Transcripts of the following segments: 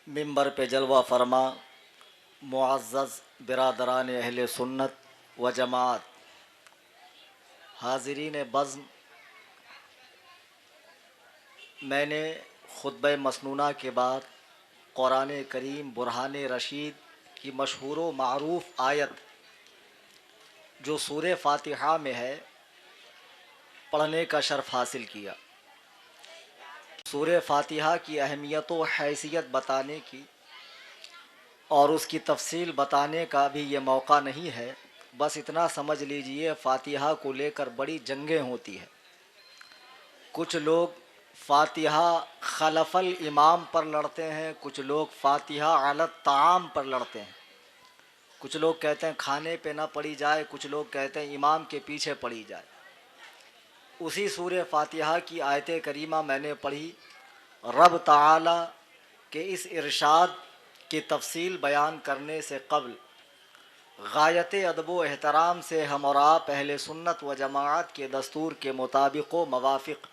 منبر پہ جلوہ فرما معزز برادران اہل سنت و جماعت، حاضرین بزم، میں نے خطبہ مسنونہ کے بعد قرآن کریم برہان رشید کی مشہور و معروف آیت جو سورہ فاتحہ میں ہے پڑھنے کا شرف حاصل کیا۔ سورہ فاتحہ کی اہمیت و حیثیت بتانے کی اور اس کی تفصیل بتانے کا بھی یہ موقع نہیں ہے، بس اتنا سمجھ لیجئے فاتحہ کو لے کر بڑی جنگیں ہوتی ہیں۔ کچھ لوگ فاتحہ خلف الامام پر لڑتے ہیں، کچھ لوگ فاتحہ علی الطعام پر لڑتے ہیں، کچھ لوگ کہتے ہیں کھانے پہ نہ پڑھی جائے، کچھ لوگ کہتے ہیں امام کے پیچھے پڑھی جائے۔ اسی سورہ فاتحہ کی آیت کریمہ میں نے پڑھی، رب تعالی کے اس ارشاد کی تفصیل بیان کرنے سے قبل غایت ادب و احترام سے ہم اور آپ اہل سنت و جماعت کے دستور کے مطابق و موافق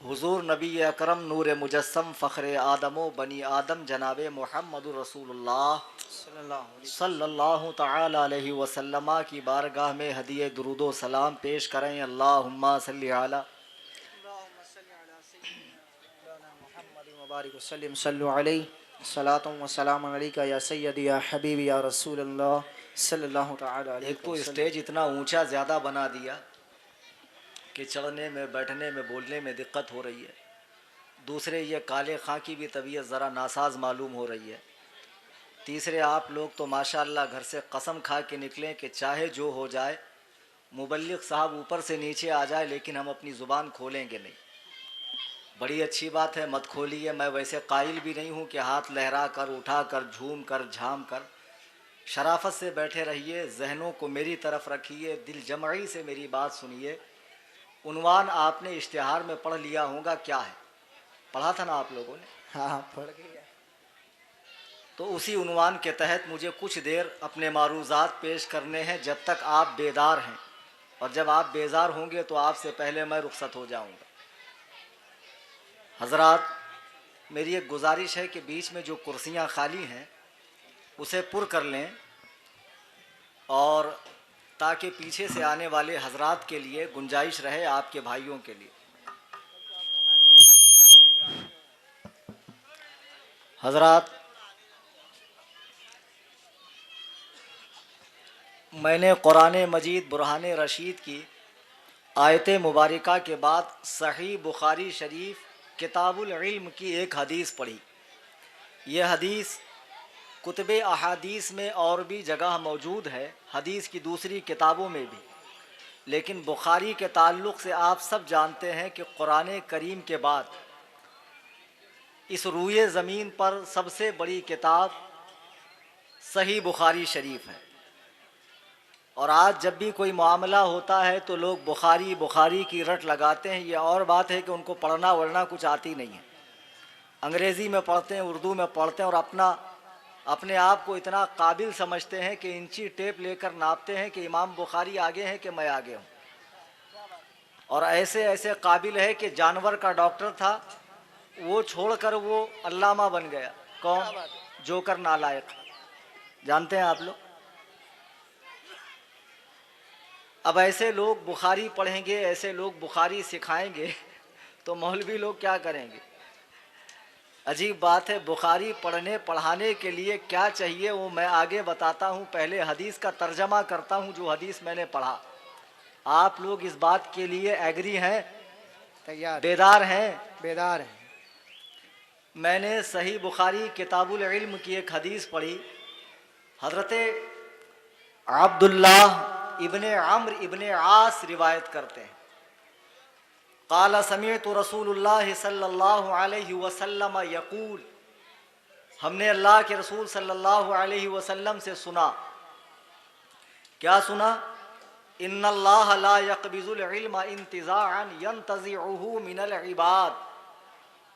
حضور نبی اکرم نور مجسم فخر آدم و بنی آدم جناب محمد رسول اللہ صلی اللہ تعالی علیہ وسلم کی بارگاہ میں ہدیہ درود و سلام پیش کریں۔ اللہم صلی علی مبارک وسلم صلو علیہ صلاۃ و سلام علیکہ یا سیدی یا حبیبی یا رسول اللہ صلی اللہ تعالی علیہ ایک تو وسلم۔ اسٹیج اتنا اونچا زیادہ بنا دیا کہ چڑھنے میں بیٹھنے میں بولنے میں دقت ہو رہی ہے، دوسرے یہ کالے خاں کی بھی طبیعت ذرا ناساز معلوم ہو رہی ہے، تیسرے آپ لوگ تو ماشاءاللہ گھر سے قسم کھا کے نکلیں کہ چاہے جو ہو جائے مبلغ صاحب اوپر سے نیچے آ جائے لیکن ہم اپنی زبان کھولیں گے نہیں۔ بڑی اچھی بات ہے، مت کھولیے، میں ویسے قائل بھی نہیں ہوں کہ ہاتھ لہرا کر اٹھا کر جھوم کر جھام کر، شرافت سے بیٹھے رہیے، ذہنوں کو میری طرف رکھیے، دل جمعی سے میری بات سنیے۔ عنوان آپ نے اشتہار میں پڑھ لیا ہوگا، کیا ہے؟ پڑھا تھا نا آپ لوگوں نے؟ ہاں پڑھ گیا۔ تو اسی عنوان کے تحت مجھے کچھ دیر اپنے معروضات پیش کرنے ہیں جب تک آپ بیدار ہیں، اور جب آپ بیدار ہوں گے تو آپ سے پہلے میں رخصت ہو جاؤں گا۔ حضرات، میری ایک گزارش ہے کہ بیچ میں جو کرسیاں خالی ہیں اسے پر کر لیں، اور تاکہ پیچھے سے آنے والے حضرات کے لیے گنجائش رہے، آپ کے بھائیوں کے لیے۔ حضرات، میں نے قرآن مجید برہان رشید کی آیت مبارکہ کے بعد صحیح بخاری شریف کتاب العلم کی ایک حدیث پڑھی۔ یہ حدیث کتب احادیث میں اور بھی جگہ موجود ہے، حدیث کی دوسری کتابوں میں بھی، لیکن بخاری کے تعلق سے آپ سب جانتے ہیں کہ قرآن کریم کے بعد اس روئے زمین پر سب سے بڑی کتاب صحیح بخاری شریف ہے، اور آج جب بھی کوئی معاملہ ہوتا ہے تو لوگ بخاری بخاری کی رٹ لگاتے ہیں۔ یہ اور بات ہے کہ ان کو پڑھنا ورنا کچھ آتی نہیں ہے، انگریزی میں پڑھتے ہیں، اردو میں پڑھتے ہیں، اور اپنے آپ کو اتنا قابل سمجھتے ہیں کہ انچی ٹیپ لے کر ناپتے ہیں کہ امام بخاری آگے ہیں کہ میں آگے ہوں، اور ایسے ایسے قابل ہے کہ جانور کا ڈاکٹر تھا وہ چھوڑ کر وہ علامہ بن گیا۔ کون؟ جوکر نالائق، جانتے ہیں آپ لوگ؟ اب ایسے لوگ بخاری پڑھیں گے، ایسے لوگ بخاری سکھائیں گے تو مولوی لوگ کیا کریں گے؟ عجیب بات ہے، بخاری پڑھنے پڑھانے کے لیے کیا چاہیے وہ میں آگے بتاتا ہوں، پہلے حدیث کا ترجمہ کرتا ہوں جو حدیث میں نے پڑھا۔ آپ لوگ اس بات کے لیے ایگری ہیں؟ تیار؟ بیدار ہیں؟ بیدار ہیں۔ میں نے صحیح بخاری کتاب العلم کی ایک حدیث پڑھی، حضرت عبداللہ ابن عمرو ابن عاص روایت کرتے ہیں، قال سمعت رسول اللہ صلی اللہ علیہ وسلم یقول، ہم نے اللہ کے رسول صلی اللہ علیہ وسلم سے سنا۔ کیا سنا؟ ان اللہ لا يقبض العلم انتزاعا ينتزعه من العباد،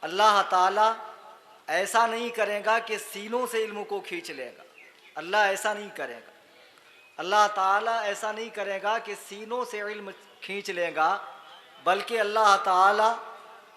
اللہ تعالی ایسا نہیں کرے گا کہ سینوں سے علم کو کھینچ لے گا، اللہ ایسا نہیں کرے گا، اللہ تعالیٰ ایسا نہیں کرے گا کہ سینوں سے علم کھینچ لے گا، بلکہ اللہ تعالیٰ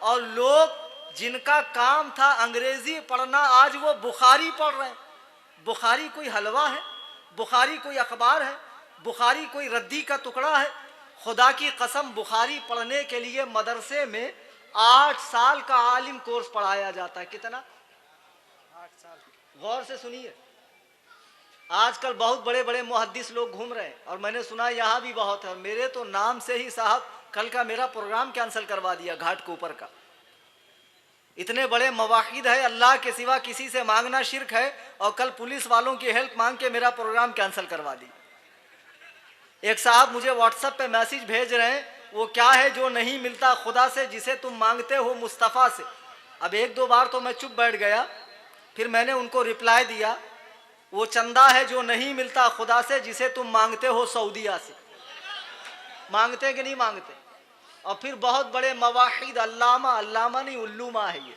اور لوگ جن کا کام تھا انگریزی پڑھنا آج وہ بخاری پڑھ رہے ہیں۔ بخاری کوئی حلوہ ہے؟ بخاری کوئی اخبار ہے؟ بخاری کوئی ردی کا ٹکڑا ہے؟ خدا کی قسم بخاری پڑھنے کے لیے مدرسے میں 8 سال کا عالم کورس پڑھایا جاتا ہے۔ کتنا؟ 8 سال۔ غور سے سنیے، آج کل بہت بڑے بڑے محدث لوگ گھوم رہے ہیں اور میں نے سنا یہاں بھی بہت ہے، اور میرے تو نام سے ہی صاحب کل کا میرا پروگرام کینسل کروا دیا گھاٹ کے اوپر کا۔ اتنے بڑے مواحد ہے، اللہ کے سوا کسی سے مانگنا شرک ہے، اور کل پولیس والوں کی ہیلپ مانگ کے میرا پروگرام کینسل کروا دی۔ ایک صاحب مجھے واٹس ایپ پہ میسج بھیج رہے ہیں، وہ کیا ہے جو نہیں ملتا خدا سے جسے تم مانگتے ہو مصطفیٰ سے۔ اب 1-2 بار تو میں چپ بیٹھ گیا، پھر میں نے ان کو رپلائی دیا، وہ چندہ ہے جو نہیں ملتا خدا سے جسے تم مانگتے ہو سعودیہ سے۔ مانگتے کہ نہیں مانگتے؟ اور پھر بہت بڑے مواحد، علامہ نہیں علومہ ہے یہ۔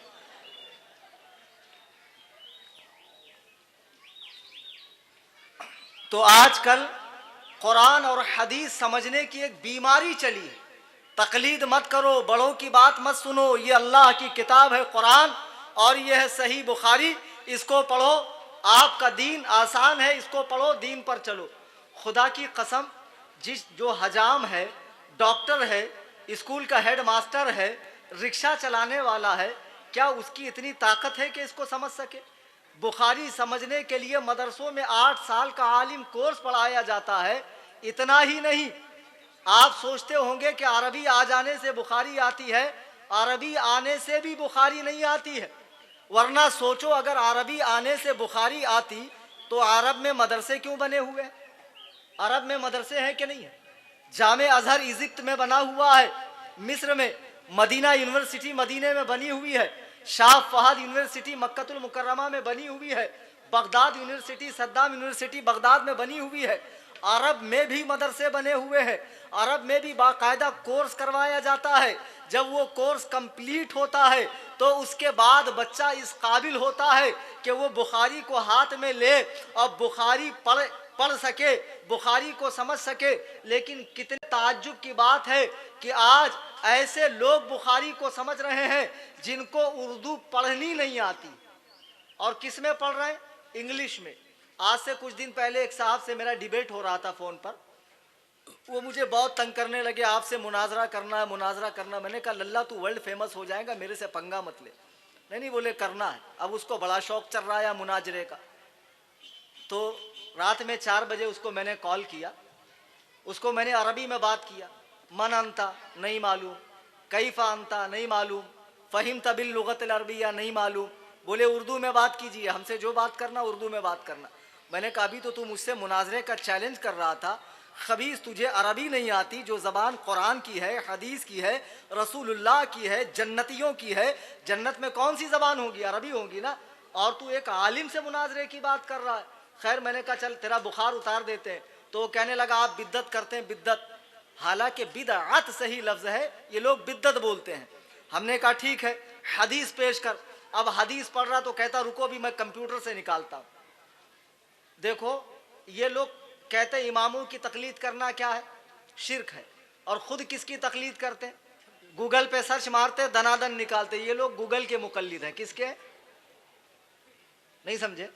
تو آج کل قرآن اور حدیث سمجھنے کی ایک بیماری چلی ہے۔ تقلید مت کرو، بڑوں کی بات مت سنو، یہ اللہ کی کتاب ہے قرآن، اور یہ ہے صحیح بخاری، اس کو پڑھو، آپ کا دین آسان ہے، اس کو پڑھو، دین پر چلو۔ خدا کی قسم، جو حجام ہے، ڈاکٹر ہے، اسکول کا ہیڈ ماسٹر ہے، رکشہ چلانے والا ہے، کیا اس کی اتنی طاقت ہے کہ اس کو سمجھ سکے؟ بخاری سمجھنے کے لیے مدرسوں میں 8 سال کا عالم کورس پڑھایا جاتا ہے۔ اتنا ہی نہیں، آپ سوچتے ہوں گے کہ عربی آ جانے سے بخاری آتی ہے، عربی آنے سے بھی بخاری نہیں آتی ہے۔ ورنہ سوچو، اگر عربی آنے سے بخاری آتی تو عرب میں مدرسے کیوں بنے ہوئے ہیں؟ عرب میں مدرسے ہیں کہ نہیں ہیں؟ جامع ازہر ایجپٹ میں بنا ہوا ہے، مصر میں، مدینہ یونیورسٹی مدینے میں بنی ہوئی ہے، شاہ فہد یونیورسٹی مکہ المکرمہ میں بنی ہوئی ہے، Baghdad university, Saddam university Baghdad میں بنی ہوئی ہے۔ عرب میں بھی مدرسے بنے ہوئے ہیں، عرب میں بھی باقاعدہ کورس کروایا جاتا ہے۔ جب وہ کورس کمپلیٹ ہوتا ہے تو اس کے بعد بچہ اس قابل ہوتا ہے کہ وہ بخاری کو ہاتھ میں لے اور بخاری پڑھ سکے، بخاری کو سمجھ سکے۔ لیکن کتنے تعجب کی بات ہے کہ آج ایسے لوگ بخاری کو سمجھ رہے ہیں جن کو اردو پڑھنی نہیں آتی، اور کس میں پڑھ رہے ہیں؟ انگلش میں۔ آج سے کچھ دن پہلے ایک صاحب سے میرا ڈیبیٹ ہو رہا تھا فون پر، وہ مجھے بہت تنگ کرنے لگے، آپ سے مناظرہ کرنا ہے، مناظرہ کرنا۔ میں نے کہا للہ تو ورلڈ فیمس ہو جائے گا، میرے سے پنگا مت لے۔ نہیں بولے کرنا ہے۔ اب اس کو بڑا شوق چل رہا ہے مناظرے کا۔ تو رات میں 4 بجے اس کو میں نے کال کیا، اس کو میں نے عربی میں بات کیا، من انتا نہیں معلوم، کیف انتا نہیں معلوم، فہمت باللغت العربیہ نہیں معلوم۔ بولے اردو میں بات کیجیے، ہم سے جو بات کرنا اردو میں بات کرنا۔ میں نے کہا ابھی تو مجھ سے مناظرے کا چیلنج کر رہا تھا، خبیث تجھے عربی نہیں آتی، جو زبان قرآن کی ہے، حدیث کی ہے، رسول اللہ کی ہے، جنتیوں کی ہے۔ جنت میں کون سی زبان ہوگی؟ عربی ہوگی نا، اور تو ایک عالم سے مناظرے کی بات کر رہا ہے۔ خیر میں نے کہا چل تیرا بخار اتار دیتے ہیں۔ تو وہ کہنے لگا آپ بدعت کرتے ہیں، بدعت۔ حالانکہ بدعت صحیح لفظ ہے، یہ لوگ بدعت بولتے ہیں۔ ہم نے کہا ٹھیک ہے، حدیث پیش کر۔ اب حدیث پڑھ رہا تو کہتا رکو بھی میں کمپیوٹر سے نکالتا ہوں۔ دیکھو یہ لوگ کہتے ہیں اماموں کی تقلید کرنا کیا ہے؟ شرک ہے، اور خود کس کی تقلید کرتے ہیں؟ گوگل پہ سرچ مارتے دنادن نکالتے۔ یہ لوگ گوگل کے مقلد ہیں، کس کے؟ نہیں سمجھے؟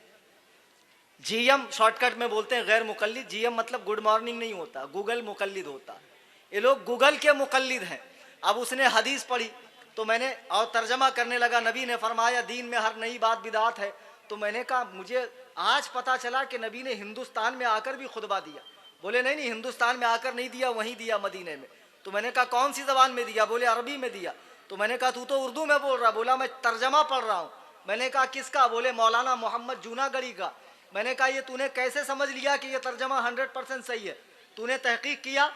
جی ایم شارٹ کٹ میں بولتے ہیں غیر مقلد، جی ایم مطلب گڈ مارننگ نہیں ہوتا، گوگل مقلد ہوتا ہے۔ یہ لوگ گوگل کے مقلد ہیں۔ اب اس نے حدیث پڑھی تو میں نے اور ترجمہ کرنے لگا، نبی نے فرمایا دین میں ہر نئی بات بدعت ہے۔ تو میں نے کہا مجھے آج پتا چلا کہ نبی نے ہندوستان میں آ کر بھی خطبہ دیا۔ بولے نہیں ہندوستان میں آ کر نہیں دیا، وہیں دیا مدینے میں۔ تو میں نے کہا کون سی زبان میں دیا؟ بولے عربی میں دیا۔ تو میں نے کہا تو اردو میں بول رہا۔ بولا میں ترجمہ پڑھ رہا ہوں۔ میں نے کہا کس کا؟ بولے مولانا محمد جوناگڑھی کا۔ میں نے کہا یہ تو نے کیسے سمجھ لیا کہ یہ ترجمہ 100% صحیح ہے؟ تو نے تحقیق کیا؟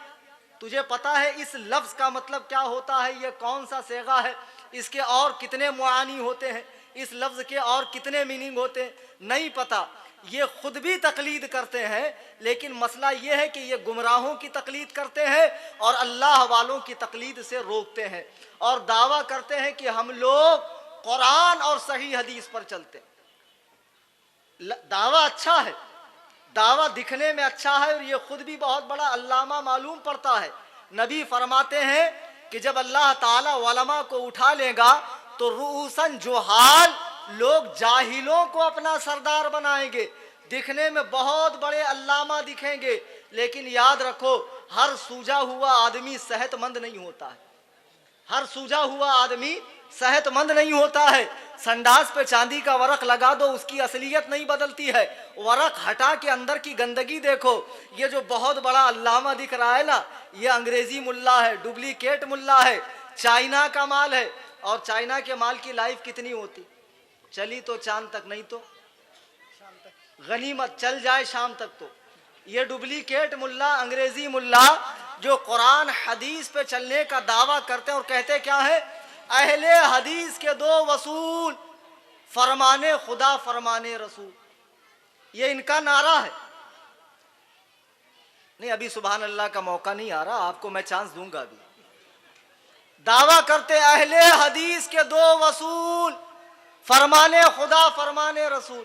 تجھے پتا ہے اس لفظ کا مطلب کیا ہوتا ہے؟ یہ کون سا صیغہ ہے؟ اس کے اور کتنے معانی ہوتے ہیں؟ اس لفظ کے اور کتنے میننگ ہوتے ہیں؟ نہیں پتا۔ یہ خود بھی تقلید کرتے ہیں، لیکن مسئلہ یہ ہے کہ یہ گمراہوں کی تقلید کرتے ہیں اور اللہ والوں کی تقلید سے روکتے ہیں، اور دعویٰ کرتے ہیں کہ ہم لوگ قرآن اور صحیح حدیث پر چلتے ہیں۔ دعویٰ اچھا ہے، دعویٰ دکھنے میں اچھا ہے، اور یہ خود بھی بہت بڑا علامہ معلوم پڑتا ہے۔ نبی فرماتے ہیں کہ جب اللہ تعالیٰ علماء کو اٹھا لے گا تو رؤوساً جہال لوگ جاہلوں کو اپنا سردار بنائیں گے. دکھنے میں بہت بڑے علامہ دکھیں گے لیکن یاد رکھو ہر سوجا ہوا آدمی صحت مند نہیں ہوتا ہے. ہر سوجا ہوا آدمی صحت مند نہیں ہوتا ہے. سنڈاس پہ چاندی کا ورق لگا دو اس کی اصلیت نہیں بدلتی ہے. ورق ہٹا کے اندر کی گندگی دیکھو. یہ جو بہت بڑا علامہ دکھ رہا ہے نا یہ انگریزی ملا ہے, ڈپلیکیٹ ملا ہے, چائنا کا مال ہے. اور چائنا کے مال کی لائف کتنی ہوتی؟ چلی تو چاند تک, نہیں تو غنیمت, چل جائے شام تک. تو یہ ڈپلیکیٹ ملا, انگریزی ملا جو قرآن حدیث پہ چلنے کا دعویٰ کرتے ہیں اور کہتے کیا ہے؟ اہل حدیث کے دو وصول, فرمان خدا فرمان رسول. یہ ان کا نعرہ ہے. نہیں ابھی سبحان اللہ کا موقع نہیں آ رہا, آپ کو میں چانس دوں گا. ابھی دعویٰ کرتے اہل حدیث کے دو وصول, فرمان خدا فرمان رسول.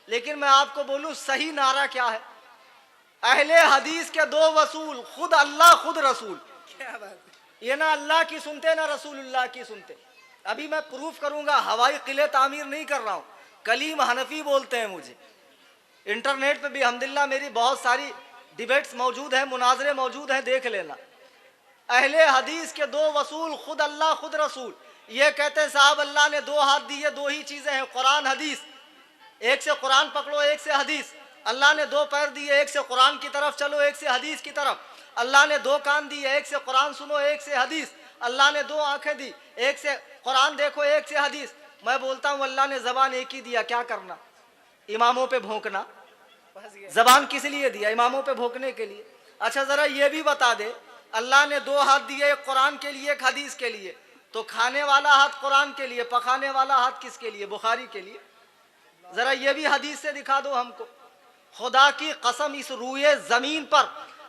لیکن میں آپ کو بولوں صحیح نعرہ کیا ہے؟ اہل حدیث کے دو وصول, خود اللہ خود رسول. یہ نہ اللہ کی سنتے نہ رسول اللہ کی سنتے. ابھی میں پروف کروں گا, ہوائی قلعے تعمیر نہیں کر رہا ہوں. کلیم حنفی بولتے ہیں مجھے. انٹرنیٹ پہ بھی الحمدللہ میری بہت ساری ڈیبیٹس موجود ہیں, مناظرے موجود ہیں, دیکھ لینا. اہل حدیث کے دو وصول, خود اللہ خود رسول. یہ کہتے ہیں صاحب اللہ نے دو ہاتھ دیے, دو ہی چیزیں ہیں, قرآن حدیث. ایک سے قرآن پکڑو ایک سے حدیث. اللہ نے دو پیر دیے, ایک سے قرآن کی طرف چلو ایک سے حدیث کی طرف. اللہ نے دو کان دیے, ایک سے قرآن سنو ایک سے حدیث. اللہ نے دو آنکھیں دی, ایک سے قرآن دیکھو ایک سے حدیث. میں بولتا ہوں اللہ نے زبان ایک ہی دیا, کیا کرنا؟ اماموں پہ بھونکنا. زبان کس لیے دیا؟ اماموں پہ بھونکنے کے لیے. اچھا ذرا یہ بھی بتا دے, اللہ نے دو ہاتھ دیے, ایک قرآن کے لیے ایک حدیث کے لیے, تو کھانے والا ہاتھ قرآن کے لیے, پکانے والا ہاتھ کس کے لیے؟ بخاری کے لیے. ذرا یہ بھی حدیث سے دکھا دو ہم کو. خدا کی قسم اس روئے زمین پر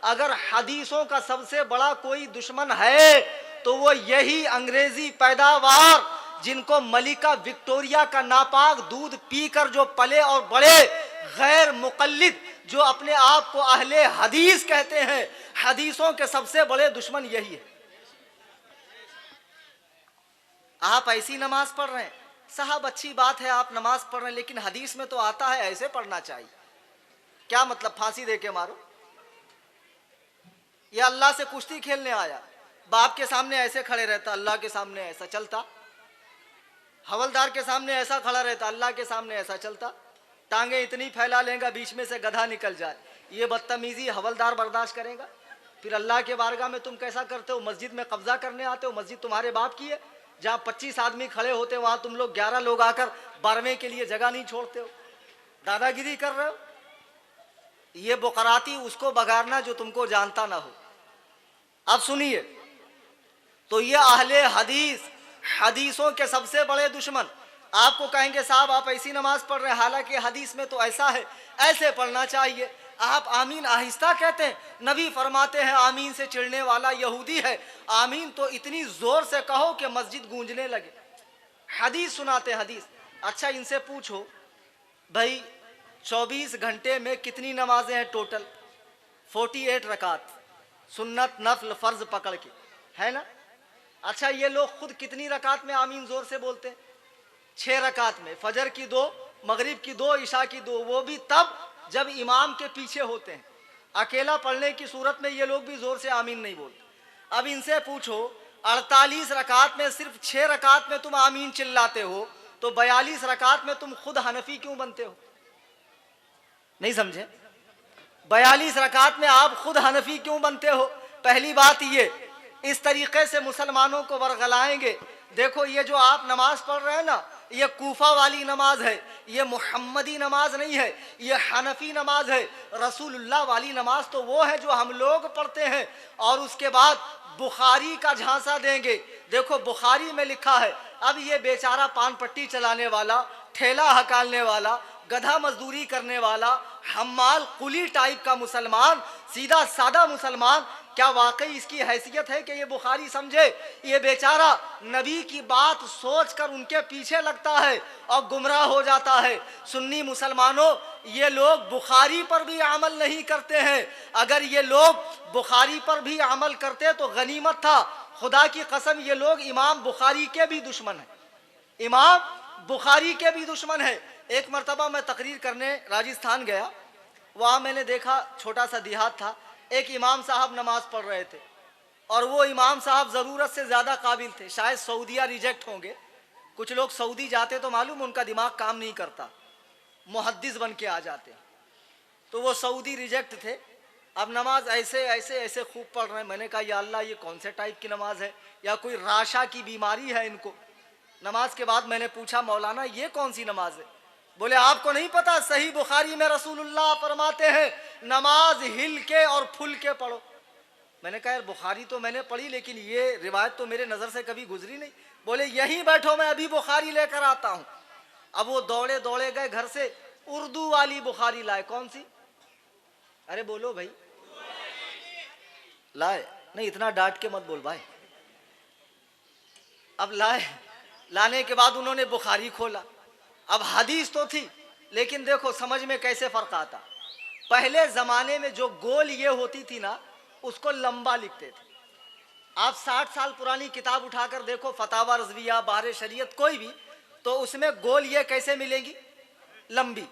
اگر حدیثوں کا سب سے بڑا کوئی دشمن ہے تو وہ یہی انگریزی پیداوار جن کو ملکہ وکٹوریا کا ناپاک دودھ پی کر جو پلے اور بڑے غیر مقلد جو اپنے آپ کو اہل حدیث کہتے ہیں, حدیثوں کے سب سے بڑے دشمن یہی ہے. آپ ایسی نماز پڑھ رہے ہیں صاحب, اچھی بات ہے آپ نماز پڑھ رہے ہیں, لیکن حدیث میں تو آتا ہے ایسے پڑھنا چاہیے. کیا مطلب پھانسی دے کے مارو؟ یہ اللہ سے کشتی کھیلنے آیا, باپ کے سامنے ایسے کھڑے رہتا, اللہ کے سامنے ایسا چلتا. حولدار کے سامنے ایسا کھڑا رہتا, اللہ کے سامنے ایسا چلتا. ٹانگیں اتنی پھیلا لیں گا بیچ میں سے گدھا نکل جائے. یہ بدتمیزی حولدار برداشت کرے گا؟ پھر اللہ کے بارگاہ میں تم کیسا کرتے ہو؟ مسجد میں قبضہ کرنے آتے ہو. مسجد تمہارے باپ کی ہے, جہاں 25 آدمی کھڑے ہوتے وہاں تم لوگ 11 لوگ آ کر 12ویں کے لیے جگہ نہیں چھوڑتے ہو. دادا گیری کر رہے ہو. یہ بقراتی اس کو بگارنا جو تم کو جانتا نہ ہو. اب سنیے, تو یہ اہل حدیث حدیثوں کے سب سے بڑے دشمن. آپ کو کہیں گے صاحب آپ ایسی نماز پڑھ رہے ہیں, حالانکہ حدیث میں تو ایسا ہے, ایسے پڑھنا چاہیے. آپ آمین آہستہ کہتے ہیں, نبی فرماتے ہیں آمین سے چڑھنے والا یہودی ہے. آمین تو اتنی زور سے کہو کہ مسجد گونجنے لگے. حدیث سناتے ہیں حدیث. اچھا ان سے پوچھو بھائی 24 گھنٹے میں کتنی نمازیں ہیں ٹوٹل؟ 48 رکعت, سنت نفل فرض پکڑ کے, ہے نا؟ اچھا یہ لوگ خود کتنی رکعت میں آمین زور سے بولتے ہیں؟ 6 رکعت میں. فجر کی 2, مغرب کی 2, عشاء کی 2, وہ بھی تب جب امام کے پیچھے ہوتے ہیں. اکیلا پڑھنے کی صورت میں یہ لوگ بھی زور سے آمین نہیں بولتے. اب ان سے پوچھو 48 رکعت میں صرف 6 رکعت میں تم آمین چلاتے ہو, تو 42 رکعت میں تم خود حنفی کیوں بنتے ہو؟ نہیں سمجھے؟ 42 رکعت میں آپ خود حنفی کیوں بنتے ہو؟ پہلی بات یہ, اس طریقے سے مسلمانوں کو ورغلائیں گے. دیکھو یہ جو آپ نماز پڑھ رہے ہیں نا, یہ کوفہ والی نماز ہے, یہ محمدی نماز نہیں ہے, یہ حنفی نماز ہے. رسول اللہ والی نماز تو وہ ہے جو ہم لوگ پڑھتے ہیں. اور اس کے بعد بخاری کا جھانسا دیں گے. دیکھو بخاری میں لکھا ہے. اب یہ بیچارہ پان پٹی چلانے والا, ٹھیلا ہکالنے والا, گدھا مزدوری کرنے والا, حمال قلی ٹائپ کا مسلمان, سیدھا سادہ مسلمان, کیا واقعی اس کی حیثیت ہے کہ یہ بخاری سمجھے؟ یہ بیچارہ نبی کی بات سوچ کر ان کے پیچھے لگتا ہے اور گمراہ ہو جاتا ہے. سنی مسلمانوں, یہ لوگ بخاری پر بھی عمل نہیں کرتے ہیں. اگر یہ لوگ بخاری پر بھی عمل کرتے تو غنیمت تھا. خدا کی قسم یہ لوگ امام بخاری کے بھی دشمن ہیں، امام بخاری کے بھی دشمن ہے۔ ایک مرتبہ میں تقریر کرنے راجستھان گیا، وہاں میں نے دیکھا چھوٹا سا دیہات تھا، ایک امام صاحب نماز پڑھ رہے تھے، اور وہ امام صاحب ضرورت سے زیادہ قابل تھے، شاید سعودیہ ریجیکٹ ہوں گے، کچھ لوگ سعودی جاتے تو معلوم ان کا دماغ کام نہیں کرتا، محدث بن کے آ جاتے ہیں، تو وہ سعودی ریجیکٹ تھے۔ اب نماز ایسے ایسے ایسے خوب پڑھ رہے ہیں، میں نے کہا یا اللہ یہ کون سے ٹائپ کی نماز ہے، یا کوئی راشا کی بیماری ہے ان کو۔ نماز کے بعد میں نے پوچھا مولانا یہ کون سی نماز ہے؟ بولے آپ کو نہیں پتا، صحیح بخاری میں رسول اللہ فرماتے ہیں نماز ہل کے اور پھل کے پڑھو۔ میں نے کہا یار بخاری تو میں نے پڑھی لیکن یہ روایت تو میرے نظر سے کبھی گزری نہیں۔ بولے یہیں بیٹھو میں ابھی بخاری لے کر آتا ہوں۔ اب وہ دوڑے دوڑے گئے گھر سے، اردو والی بخاری لائے۔ کون سی؟ ارے بولو بھائی، لائے نہیں، اتنا ڈانٹ کے مت بول بھائی۔ اب لائے، لانے کے بعد انہوں نے بخاری کھولا، اب حدیث تو تھی لیکن دیکھو سمجھ میں کیسے فرق آتا۔ پہلے زمانے میں جو گول یہ ہوتی تھی نا اس کو لمبا لکھتے تھے۔ آپ 60 سال پرانی کتاب اٹھا کر دیکھو، فتاوی رضویہ، بحر شریعت، کوئی بھی، تو اس میں گول یہ کیسے ملے گی؟ لمبی۔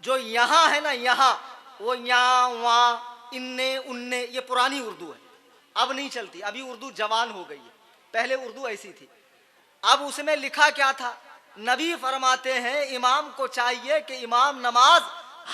جو یہاں ہے نا یہاں، وہ یہاں وہاں اننے اننے، یہ پرانی اردو ہے، اب نہیں چلتی، ابھی اردو جوان ہو گئی ہے، پہلے اردو ایسی تھی۔ اب اس میں لکھا کیا تھا؟ نبی فرماتے ہیں امام کو چاہیے کہ امام نماز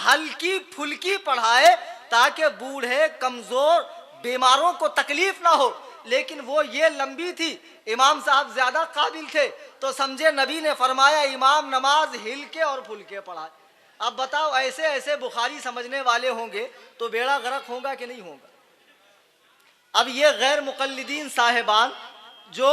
ہلکی پھلکی پڑھائے تاکہ بوڑھے کمزور بیماروں کو تکلیف نہ ہو، لیکن وہ یہ لمبی تھی، امام صاحب زیادہ قابل تھے تو سمجھے نبی نے فرمایا امام نماز ہل کے اور پھل کے پڑھائے۔ اب بتاؤ ایسے ایسے بخاری سمجھنے والے ہوں گے تو بیڑا غرق ہوگا کہ نہیں ہوگا؟ اب یہ غیر مقلدین صاحبان جو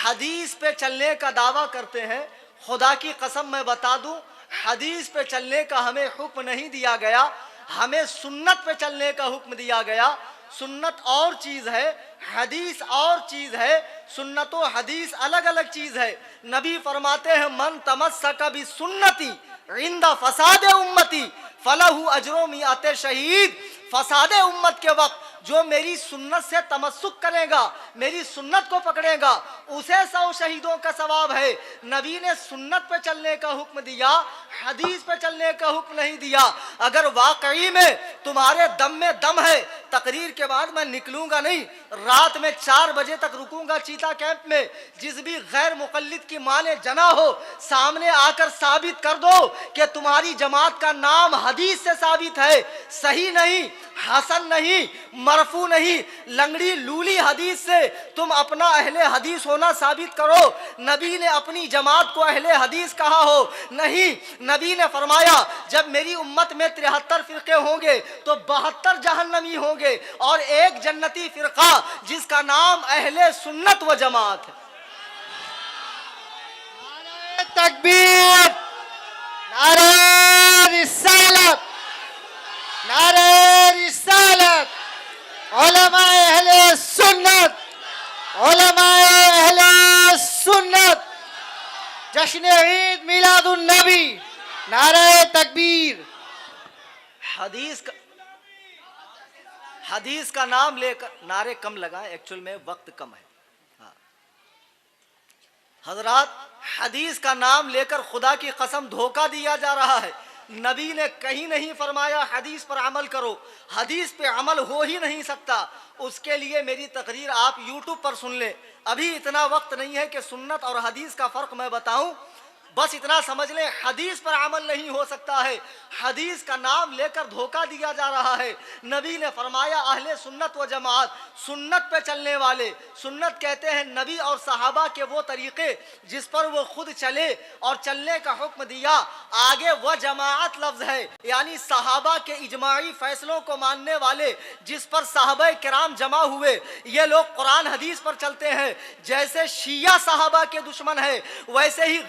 حدیث پہ چلنے کا دعویٰ کرتے ہیں، خدا کی قسم میں بتا دوں حدیث پہ چلنے کا ہمیں حکم نہیں دیا گیا، ہمیں سنت پہ چلنے کا حکم دیا گیا۔ سنت اور چیز ہے، حدیث اور چیز ہے، سنت و حدیث الگ الگ چیز ہے۔ نبی فرماتے ہیں من تمسک بسنتی عند فساد امتی فلہ اجر مئات شہید۔ فساد امت کے وقت جو میری سنت سے تمسک کرے گا، میری سنت کو پکڑے گا، اسے 100 شہیدوں کا ثواب ہے۔ نبی نے سنت پہ چلنے کا حکم دیا، حدیث پہ چلنے کا حکم نہیں دیا۔ اگر واقعی میں تمہارے دم میں دم ہے، تقریر کے بعد میں نکلوں گا نہیں، رات میں 4 بجے تک رکوں گا چیتا کیمپ میں، جس بھی غیر مقلد کی ماں نے جنا ہو سامنے آ کر ثابت کر دو کہ تمہاری جماعت کا نام حدیث سے ثابت ہے، صحیح نہیں، حسن نہیں، مرفوع نہیں، لنگڑی لولی حدیث سے تم اپنا اہل حدیث ہونا ثابت کرو۔ نبی نے اپنی جماعت کو اہل حدیث کہا ہو؟ نہیں، نبی نے فرمایا جب میری امت میں 73 فرقے ہوں گے تو 72 جہنمی ہوں گے اور ایک جنتی فرقہ جس کا نام اہل سنت و جماعت ہے۔ تکبیر، نعرہ رسالت، نعرہ رسالت، علماء اہل سنت، علماء اہل سنت، جشن عید میلاد النبی، نعرہ تکبیر۔ حدیث کا نام لے کر نعرے کم لگائیں، ایکچول میں وقت کم ہے۔ حضرات حدیث کا نام لے کر خدا کی قسم دھوکہ دیا جا رہا ہے۔ نبی نے کہیں نہیں فرمایا حدیث پر عمل کرو، حدیث پہ عمل ہو ہی نہیں سکتا۔ اس کے لیے میری تقریر آپ یوٹیوب پر سن لیں، ابھی اتنا وقت نہیں ہے کہ سنت اور حدیث کا فرق میں بتاؤں، بس اتنا سمجھ لیں حدیث پر عمل نہیں ہو سکتا ہے، حدیث کا نام لے کر دھوکہ دیا جا رہا ہے۔ نبی نے فرمایا اہل سنت و جماعت، سنت پہ چلنے والے، سنت کہتے ہیں نبی اور صحابہ کے وہ طریقے جس پر وہ خود چلے اور چلنے کا حکم دیا۔ آگے وہ جماعت لفظ ہے، یعنی صحابہ کے اجماعی فیصلوں کو ماننے والے، جس پر صحابہ کرام جمع ہوئے۔ یہ لوگ قرآن حدیث پر چلتے ہیں، جیسے شیعہ صحابہ کے دشمن ہے ویسے ہی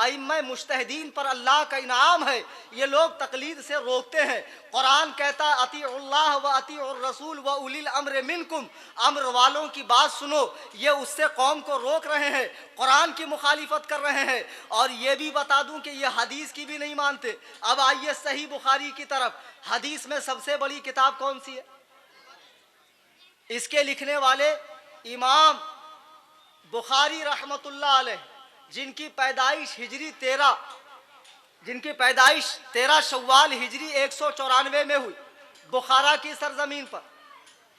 ائمہ مجتہدین پر اللہ کا انعام ہے، یہ لوگ تقلید سے روکتے ہیں۔ قرآن کہتا ہے اطیعوا اللہ و اطیعوا الرسول و اولی الامر منکم، امر والوں کی بات سنو، یہ اس سے قوم کو روک رہے ہیں، قرآن کی مخالفت کر رہے ہیں۔ اور یہ بھی بتا دوں کہ یہ حدیث کی بھی نہیں مانتے۔ اب آئیے صحیح بخاری کی طرف۔ حدیث میں سب سے بڑی کتاب کون سی ہے؟ اس کے لکھنے والے امام بخاری رحمت اللہ علیہ، جن کی پیدائش ہجری 13 شوال ہجری 194 میں ہوئی، بخارا کی سرزمین پر۔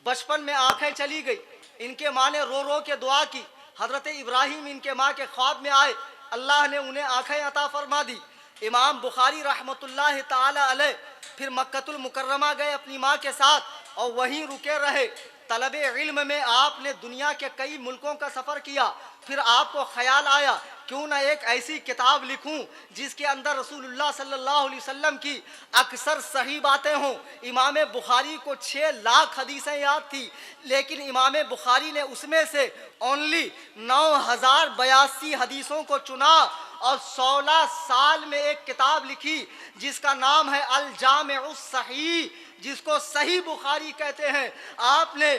بچپن میں آنکھیں چلی گئی، ان کے ماں نے رو رو کے دعا کی، حضرت ابراہیم ان کے ماں کے خواب میں آئے، اللہ نے انہیں آنکھیں عطا فرما دی۔ امام بخاری رحمت اللہ تعالی علیہ پھر مکۃ المکرمہ گئے اپنی ماں کے ساتھ اور وہیں رکے رہے۔ طلب علم میں آپ نے دنیا کے کئی ملکوں کا سفر کیا۔ پھر آپ کو خیال آیا کیوں نہ ایک ایسی کتاب لکھوں جس کے اندر رسول اللہ صلی اللہ علیہ وسلم کی اکثر صحیح باتیں ہوں۔ امام بخاری کو 6 لاکھ حدیثیں یاد تھی، لیکن امام بخاری نے اس میں سے اونلی 9082 حدیثوں کو چنا اور 16 سال میں ایک کتاب لکھی جس کا نام ہے الجامع الصحیح، جس کو صحیح بخاری کہتے ہیں۔ آپ نے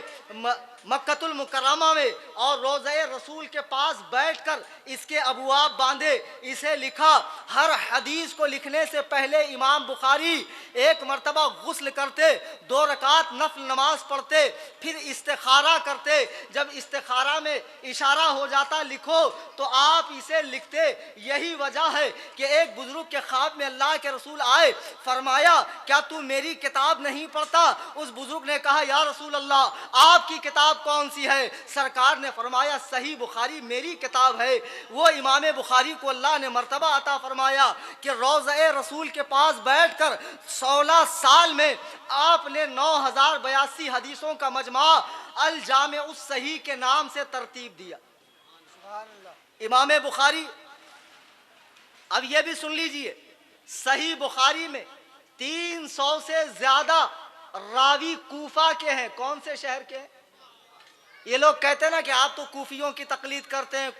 مکۃ المکرمہ میں اور روضہ رسول کے پاس بیٹھ کر اس کے ابواب باندھے، اسے لکھا۔ ہر حدیث کو لکھنے سے پہلے امام بخاری ایک مرتبہ غسل کرتے، 2 رکعت نفل نماز پڑھتے، پھر استخارہ کرتے۔ جب استخارہ میں اشارہ ہو جاتا لکھو تو آپ اسے لکھتے۔ یہی وجہ ہے کہ ایک بزرگ کے خواب میں اللہ کے رسول آئے، فرمایا کیا تو میری کتاب نہیں پڑھتا؟ اس بزرگ نے کہا یا رسول اللہ آپ کی کتاب کون سی ہے؟ سرکار نے فرمایا صحیح بخاری میری کتاب ہے۔ وہ امام بخاری کو اللہ نے مرتبہ عطا فرمایا کہ روضہ رسول کے پاس بیٹھ کر 16 سال میں آپ نے 9082 حدیثوں کا مجموعہ الجامع الصحیح کے نام سے ترتیب دیا۔ امام بخاری، اب یہ بھی سن لیجئے، صحیح بخاری میں 300 سے زیادہ راوی کوفہ کے ہیں۔ کون سے شہر کے ہیں؟ یہ لوگ کہتے ہیں نا کہ آپ تو کوفیوں کی تقلید کرتے ہیں،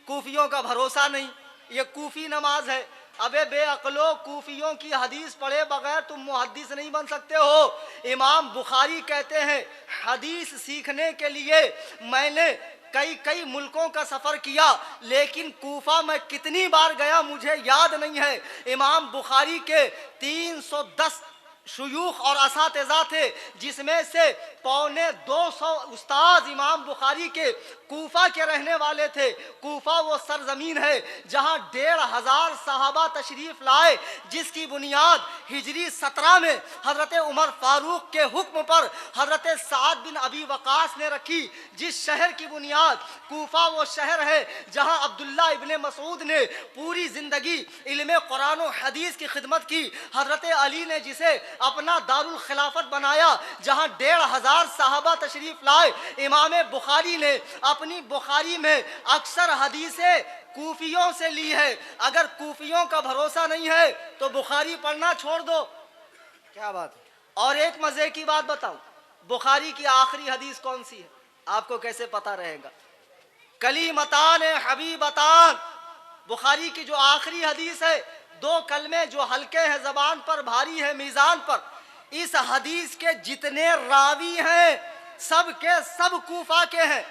کوفیوں کا بھروسہ نہیں، یہ کوفی نماز ہے۔ ابے بے عقلو، کوفیوں کی حدیث پڑھے بغیر تم محدث نہیں بن سکتے ہو۔ امام بخاری کہتے ہیں حدیث سیکھنے کے لیے میں نے کئی ملکوں کا سفر کیا، لیکن کوفہ میں کتنی بار گیا مجھے یاد نہیں ہے۔ امام بخاری کے 310 شیوخ اور اساتذہ تھے، جس میں سے 250 استاذ امام بخاری کے کوفہ کے رہنے والے تھے۔ کوفہ وہ سرزمین ہے جہاں 1500 صحابہ تشریف لائے، جس کی بنیاد ہجری 17 میں حضرت عمر فاروق کے حکم پر حضرت سعد بن ابی وقاص نے رکھی۔ جس شہر کی بنیاد کوفہ وہ شہر ہے جہاں عبداللہ ابن مسعود نے پوری زندگی علم قرآن و حدیث کی خدمت کی۔ حضرت علی نے جسے اپنا دارالخلافت بنایا، جہاں 1500 صحابہ تشریف لائے۔ امام بخاری نے اپنی بخاری میں اکثر حدیثیں کوفیوں سے لی ہے۔ اگر کوفیوں کا بھروسہ نہیں ہے تو بخاری پڑھنا چھوڑ دو۔ کیا بات ہے؟ اور ایک مزے کی بات بتاؤں، بخاری کی آخری حدیث کون سی ہے؟ آپ کو کیسے پتا رہے گا؟ کلیمتان حبیبتان، بخاری کی جو آخری حدیث ہے، 2 کلمے جو ہلکے ہیں زبان پر، بھاری ہے میزان پر۔ اس حدیث کے جتنے راوی ہیں سب کے سب کوفہ کے ہیں۔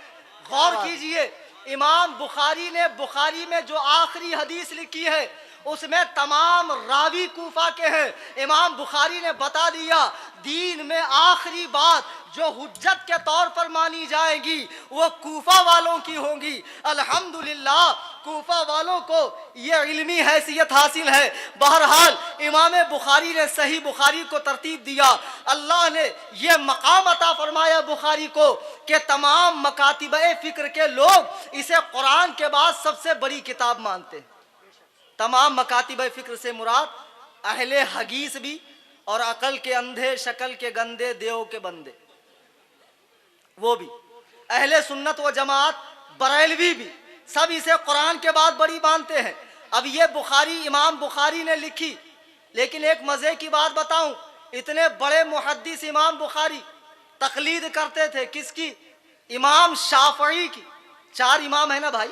غور کیجئے، امام بخاری نے بخاری میں جو آخری حدیث لکھی ہے اس میں تمام راوی کوفہ کے ہیں۔ امام بخاری نے بتا دیا دین میں آخری بات جو حجت کے طور پر مانی جائے گی وہ کوفہ والوں کی ہوں گی۔ الحمدللہ کوفہ والوں کو یہ علمی حیثیت حاصل ہے۔ بہرحال امام بخاری نے صحیح بخاری کو ترتیب دیا۔ اللہ نے یہ مقام عطا فرمایا بخاری کو کہ تمام مکاتب فکر کے لوگ اسے قرآن کے بعد سب سے بڑی کتاب مانتے ہیں۔ تمام مکاتب فکر سے مراد اہل حدیث بھی اور عقل کے اندھے، شکل کے گندے، دیو کے بندے، وہ بھی اہل سنت و جماعت، بریلوی بھی، سب اسے قرآن کے بعد بڑی مانتے ہیں۔ اب یہ بخاری امام بخاری نے لکھی، لیکن ایک مزے کی بات بتاؤں، اتنے بڑے محدث امام بخاری تقلید کرتے تھے کس کی؟ امام شافعی کی۔ 4 امام ہے نا بھائی،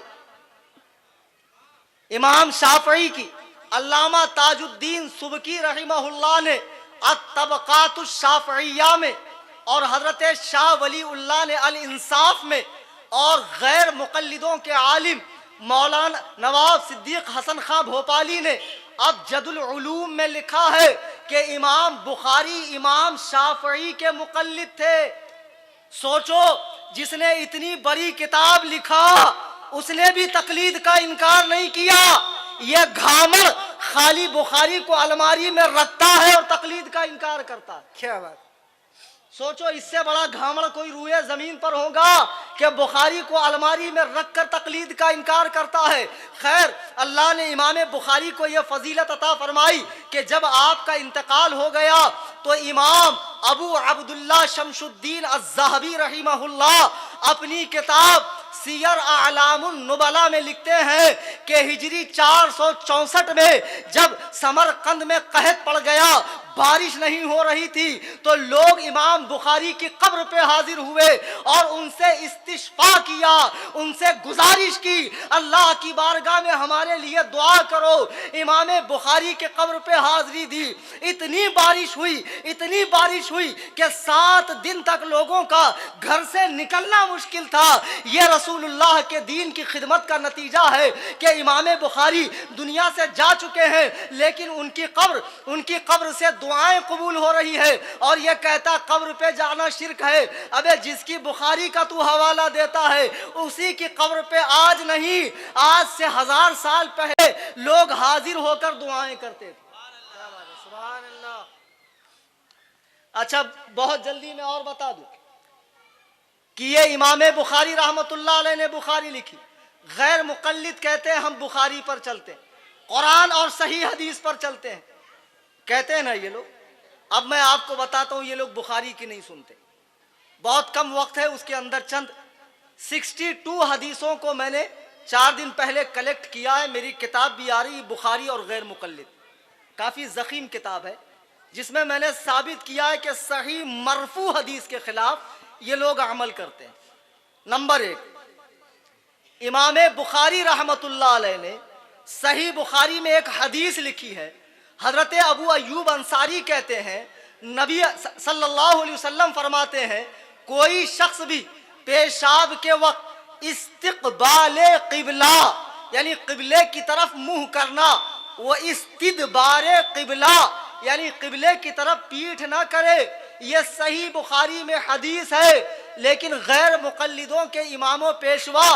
امام شافعی کی علامہ تاج الدین سبکی رحمہ اللہ نے الطبقات الشافعیہ میں، اور حضرت شاہ ولی اللہ نے الانصاف میں، اور غیر مقلدوں کے عالم مولانا نواب صدیق حسن خان بھوپالی نے ابجد العلوم میں لکھا ہے کہ امام بخاری امام شافعی کے مقلد تھے۔ سوچو، جس نے اتنی بڑی کتاب لکھا اس نے بھی تقلید کا انکار نہیں کیا، یہ گھامر خالی بخاری کو الماری میں رکھتا ہے اور تقلید کا انکار کرتا ہے۔ کیا بات! سوچو، اس سے بڑا گھامڑ کوئی روئے زمین پر ہوگا کہ بخاری کو الماری میں رکھ کر تقلید کا انکار کرتا ہے۔ خیر، اللہ نے امام بخاری کو یہ فضیلت عطا فرمائی کہ جب آپ کا انتقال ہو گیا تو امام ابو عبداللہ شمس الدین الذہبی رحمہ اللہ اپنی کتاب سیر اعلام النبلاء میں لکھتے ہیں کہ ہجری 464 میں جب سمرقند میں قحط پڑ گیا، بارش نہیں ہو رہی تھی، تو لوگ امام بخاری کی قبر پہ حاضر ہوئے اور ان سے استشفاء کیا، ان سے گزارش کی، اللہ کی بارگاہ میں ہمارے لیے دعا کرو۔ امام بخاری کے قبر پہ حاضری دی، اتنی بارش ہوئی کہ 7 دن تک لوگوں کا گھر سے نکلنا مشکل تھا۔ یہ رسول اللہ کے دین کی خدمت کا نتیجہ ہے کہ امام بخاری دنیا سے جا چکے ہیں، لیکن ان کی قبر سے دعائیں قبول ہو رہی ہے، اور یہ کہتا قبر پہ جانا شرک ہے۔ ابے جس کی بخاری کا تو حوالہ دیتا ہے اسی کی قبر پہ آج نہیں، آج سے 1000 سال پہلے لوگ حاضر ہو کر دعائیں کرتے تھے۔ سبحان اللہ! اچھا، بہت جلدی میں اور بتا دوں کہ یہ امام بخاری رحمت اللہ علیہ نے بخاری لکھی۔ غیر مقلد کہتے ہیں ہم بخاری پر چلتے ہیں، قرآن اور صحیح حدیث پر چلتے ہیں، کہتے ہیں نا یہ لوگ۔ اب میں آپ کو بتاتا ہوں، یہ لوگ بخاری کی نہیں سنتے۔ بہت کم وقت ہے، اس کے اندر چند 62 حدیثوں کو میں نے 4 دن پہلے کلیکٹ کیا ہے، میری کتاب بھی آ رہی بخاری اور غیر مقلد، کافی ضخیم کتاب ہے، جس میں نے ثابت کیا ہے کہ صحیح مرفوع حدیث کے خلاف یہ لوگ عمل کرتے ہیں۔ نمبر 1، امام بخاری رحمت اللہ علیہ نے صحیح بخاری میں ایک حدیث لکھی ہے۔ حضرت ابو ایوب انصاری کہتے ہیں، نبی صلی اللہ علیہ وسلم فرماتے ہیں، کوئی شخص بھی پیشاب کے وقت استقبال قبلہ یعنی قبلے کی طرف منہ کرنا، وہ استدبار قبلہ یعنی قبلے کی طرف پیٹھ نہ کرے، یہ صحیح بخاری میں حدیث ہے۔ لیکن غیر مقلدوں کے امام و پیشوا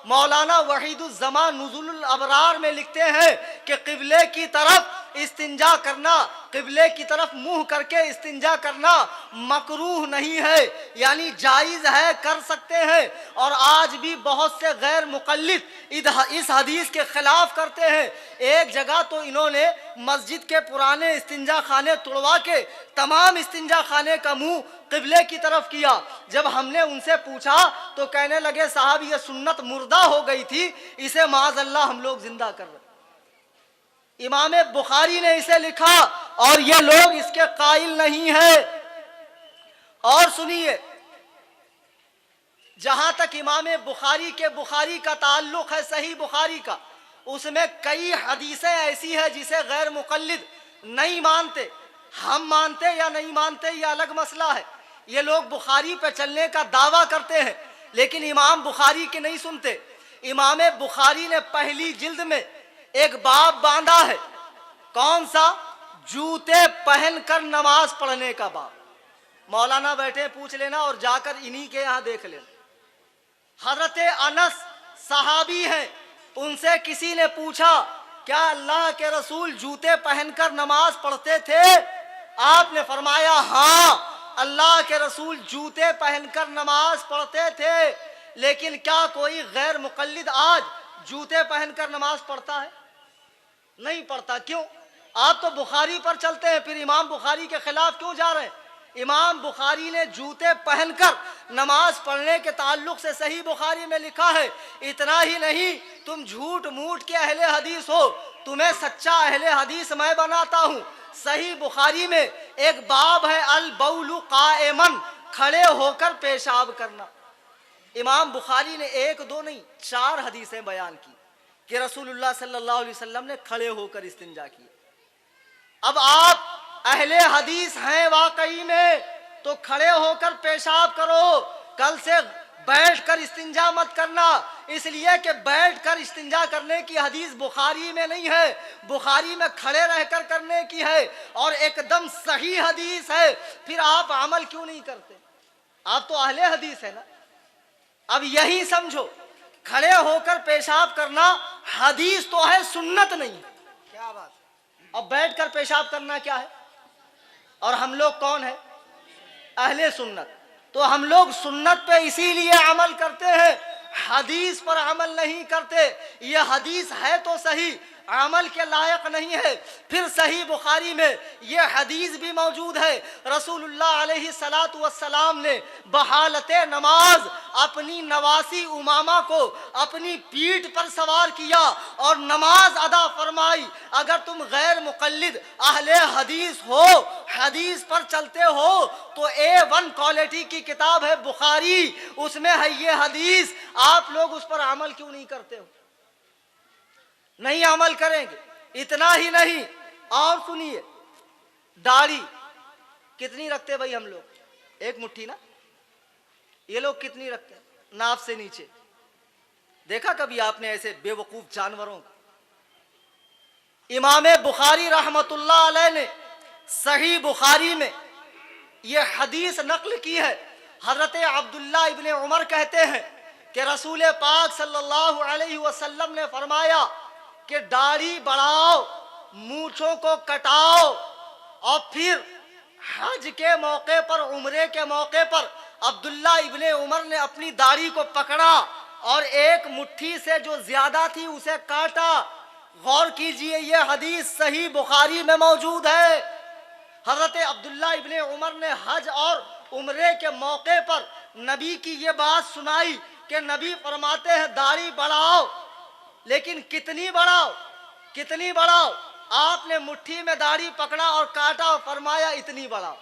مولانا وحید الزمان نزول الابرار میں لکھتے ہیں کہ قبلے کی طرف استنجا کرنا، قبلے کی طرف منہ کر کے استنجا کرنا مکروہ نہیں ہے، یعنی جائز ہے، کر سکتے ہیں۔ اور آج بھی بہت سے غیر مقلد اس حدیث کے خلاف کرتے ہیں۔ ایک جگہ تو انہوں نے مسجد کے پرانے استنجا خانے توڑوا کے تمام استنجا خانے کا منہ قبلے کی طرف کیا۔ جب ہم نے ان سے پوچھا تو کہنے لگے صاحب یہ سنت مردہ ہو گئی تھی، اسے معاذ اللہ ہم لوگ زندہ کر رہے ہیں۔ امام بخاری نے اسے لکھا اور یہ لوگ اس کے قائل نہیں ہیں۔ اور سنیے، جہاں تک امام بخاری کا تعلق ہے، صحیح بخاری کا، اس میں کئی حدیثیں ایسی ہیں جسے غیر مقلد نہیں مانتے۔ ہم مانتے یا نہیں مانتے یہ الگ مسئلہ ہے۔ یہ لوگ بخاری پہ چلنے کا دعویٰ کرتے ہیں لیکن امام بخاری کے نہیں سنتے۔ امام بخاری نے پہلی جلد میں ایک باب باندھا ہے، کون سا؟ جوتے پہن کر نماز پڑھنے کا باب۔ مولانا بیٹھے پوچھ لینا اور جا کر انہی کے یہاں دیکھ لینا۔ حضرت انس صحابی ہیں، ان سے کسی نے پوچھا کیا اللہ کے رسول جوتے پہن کر نماز پڑھتے تھے؟ آپ نے فرمایا ہاں، اللہ کے رسول جوتے پہن کر نماز پڑھتے تھے۔ لیکن کیا کوئی غیر مقلد آج جوتے پہن کر نماز پڑھتا ہے؟ نہیں پڑھتا۔ کیوں؟ آپ تو بخاری پر چلتے ہیں، پھر امام بخاری کے خلاف کیوں جا رہے ہیں؟ امام بخاری نے جوتے پہن کر نماز پڑھنے کے تعلق سے صحیح بخاری میں لکھا ہے۔ اتنا ہی نہیں، تم جھوٹ موٹ کے اہل حدیث ہو، تمہیں سچا اہل حدیث میں بناتا ہوں۔ صحیح بخاری میں ایک باب ہے البول قائما، کھڑے ہو کر پیشاب کرنا۔ امام بخاری نے 1 2 نہیں 4 حدیثیں بیان کی۔ کہ رسول اللہ صلی اللہ علیہ وسلم نے کھڑے ہو کر استنجا کیا۔ اب آپ اہل حدیث ہیں واقعی میں تو کھڑے ہو کر پیشاب کرو، کل سے بیٹھ کر استنجا مت کرنا، اس لیے کہ بیٹھ کر استنجا کرنے کی حدیث بخاری میں نہیں ہے، بخاری میں کھڑے رہ کر کرنے کی ہے اور ایک دم صحیح حدیث ہے۔ پھر آپ عمل کیوں نہیں کرتے؟ آپ تو اہل حدیث ہے نا۔ اب یہی سمجھو، کھڑے ہو کر پیشاب کرنا حدیث تو ہے، سنت نہیں۔ کیا بات؟ اب بیٹھ کر پیشاب کرنا کیا ہے؟ اور ہم لوگ کون ہیں؟ اہل سنت۔ تو ہم لوگ سنت پہ اسی لیے عمل کرتے ہیں، حدیث پر عمل نہیں کرتے۔ یہ حدیث ہے تو صحیح، عمل کے لائق نہیں ہے۔ پھر صحیح بخاری میں یہ حدیث بھی موجود ہے، رسول اللہ علیہ الصلاۃ والسلام نے بحالت نماز اپنی نواسی امامہ کو اپنی پیٹھ پر سوار کیا اور نماز ادا فرمائی۔ اگر تم غیر مقلد اہل حدیث ہو، حدیث پر چلتے ہو، تو A1 کوالٹی کی کتاب ہے بخاری، اس میں ہے یہ حدیث، آپ لوگ اس پر عمل کیوں نہیں کرتے ہو؟ نہیں عمل کریں گے۔ اتنا ہی نہیں، اور سنیے، داڑھی کتنی رکھتے بھائی ہم لوگ؟ ایک مٹھی نا؟ یہ لوگ کتنی رکھتے ہیں ناف سے نیچے؟ دیکھا کبھی آپ نے ایسے بے وقوف جانوروں کو؟ امام بخاری رحمت اللہ علیہ نے صحیح بخاری میں یہ حدیث نقل کی ہے۔ حضرت عبداللہ ابن عمر کہتے ہیں کہ رسول پاک صلی اللہ علیہ وسلم نے فرمایا کہ داڑھی بڑھاؤ، مونچھوں کو کٹاؤ، اور پھر حج کے موقع پر، عمرے کے موقع پر عبداللہ ابن عمر نے اپنی داڑھی کو پکڑا اور ایک مٹھی سے جو زیادہ تھی اسے کاٹا۔ غور کیجئے، یہ حدیث صحیح بخاری میں موجود ہے۔ حضرت عبداللہ ابن عمر نے حج اور عمرے کے موقع پر نبی کی یہ بات سنائی کہ نبی فرماتے ہیں داڑھی بڑھاؤ، لیکن کتنی بڑھاؤ؟ کتنی بڑھاؤ؟ آپ نے مٹھی میں داڑھی پکڑا اور کاٹا اور فرمایا اتنی بڑھاؤ،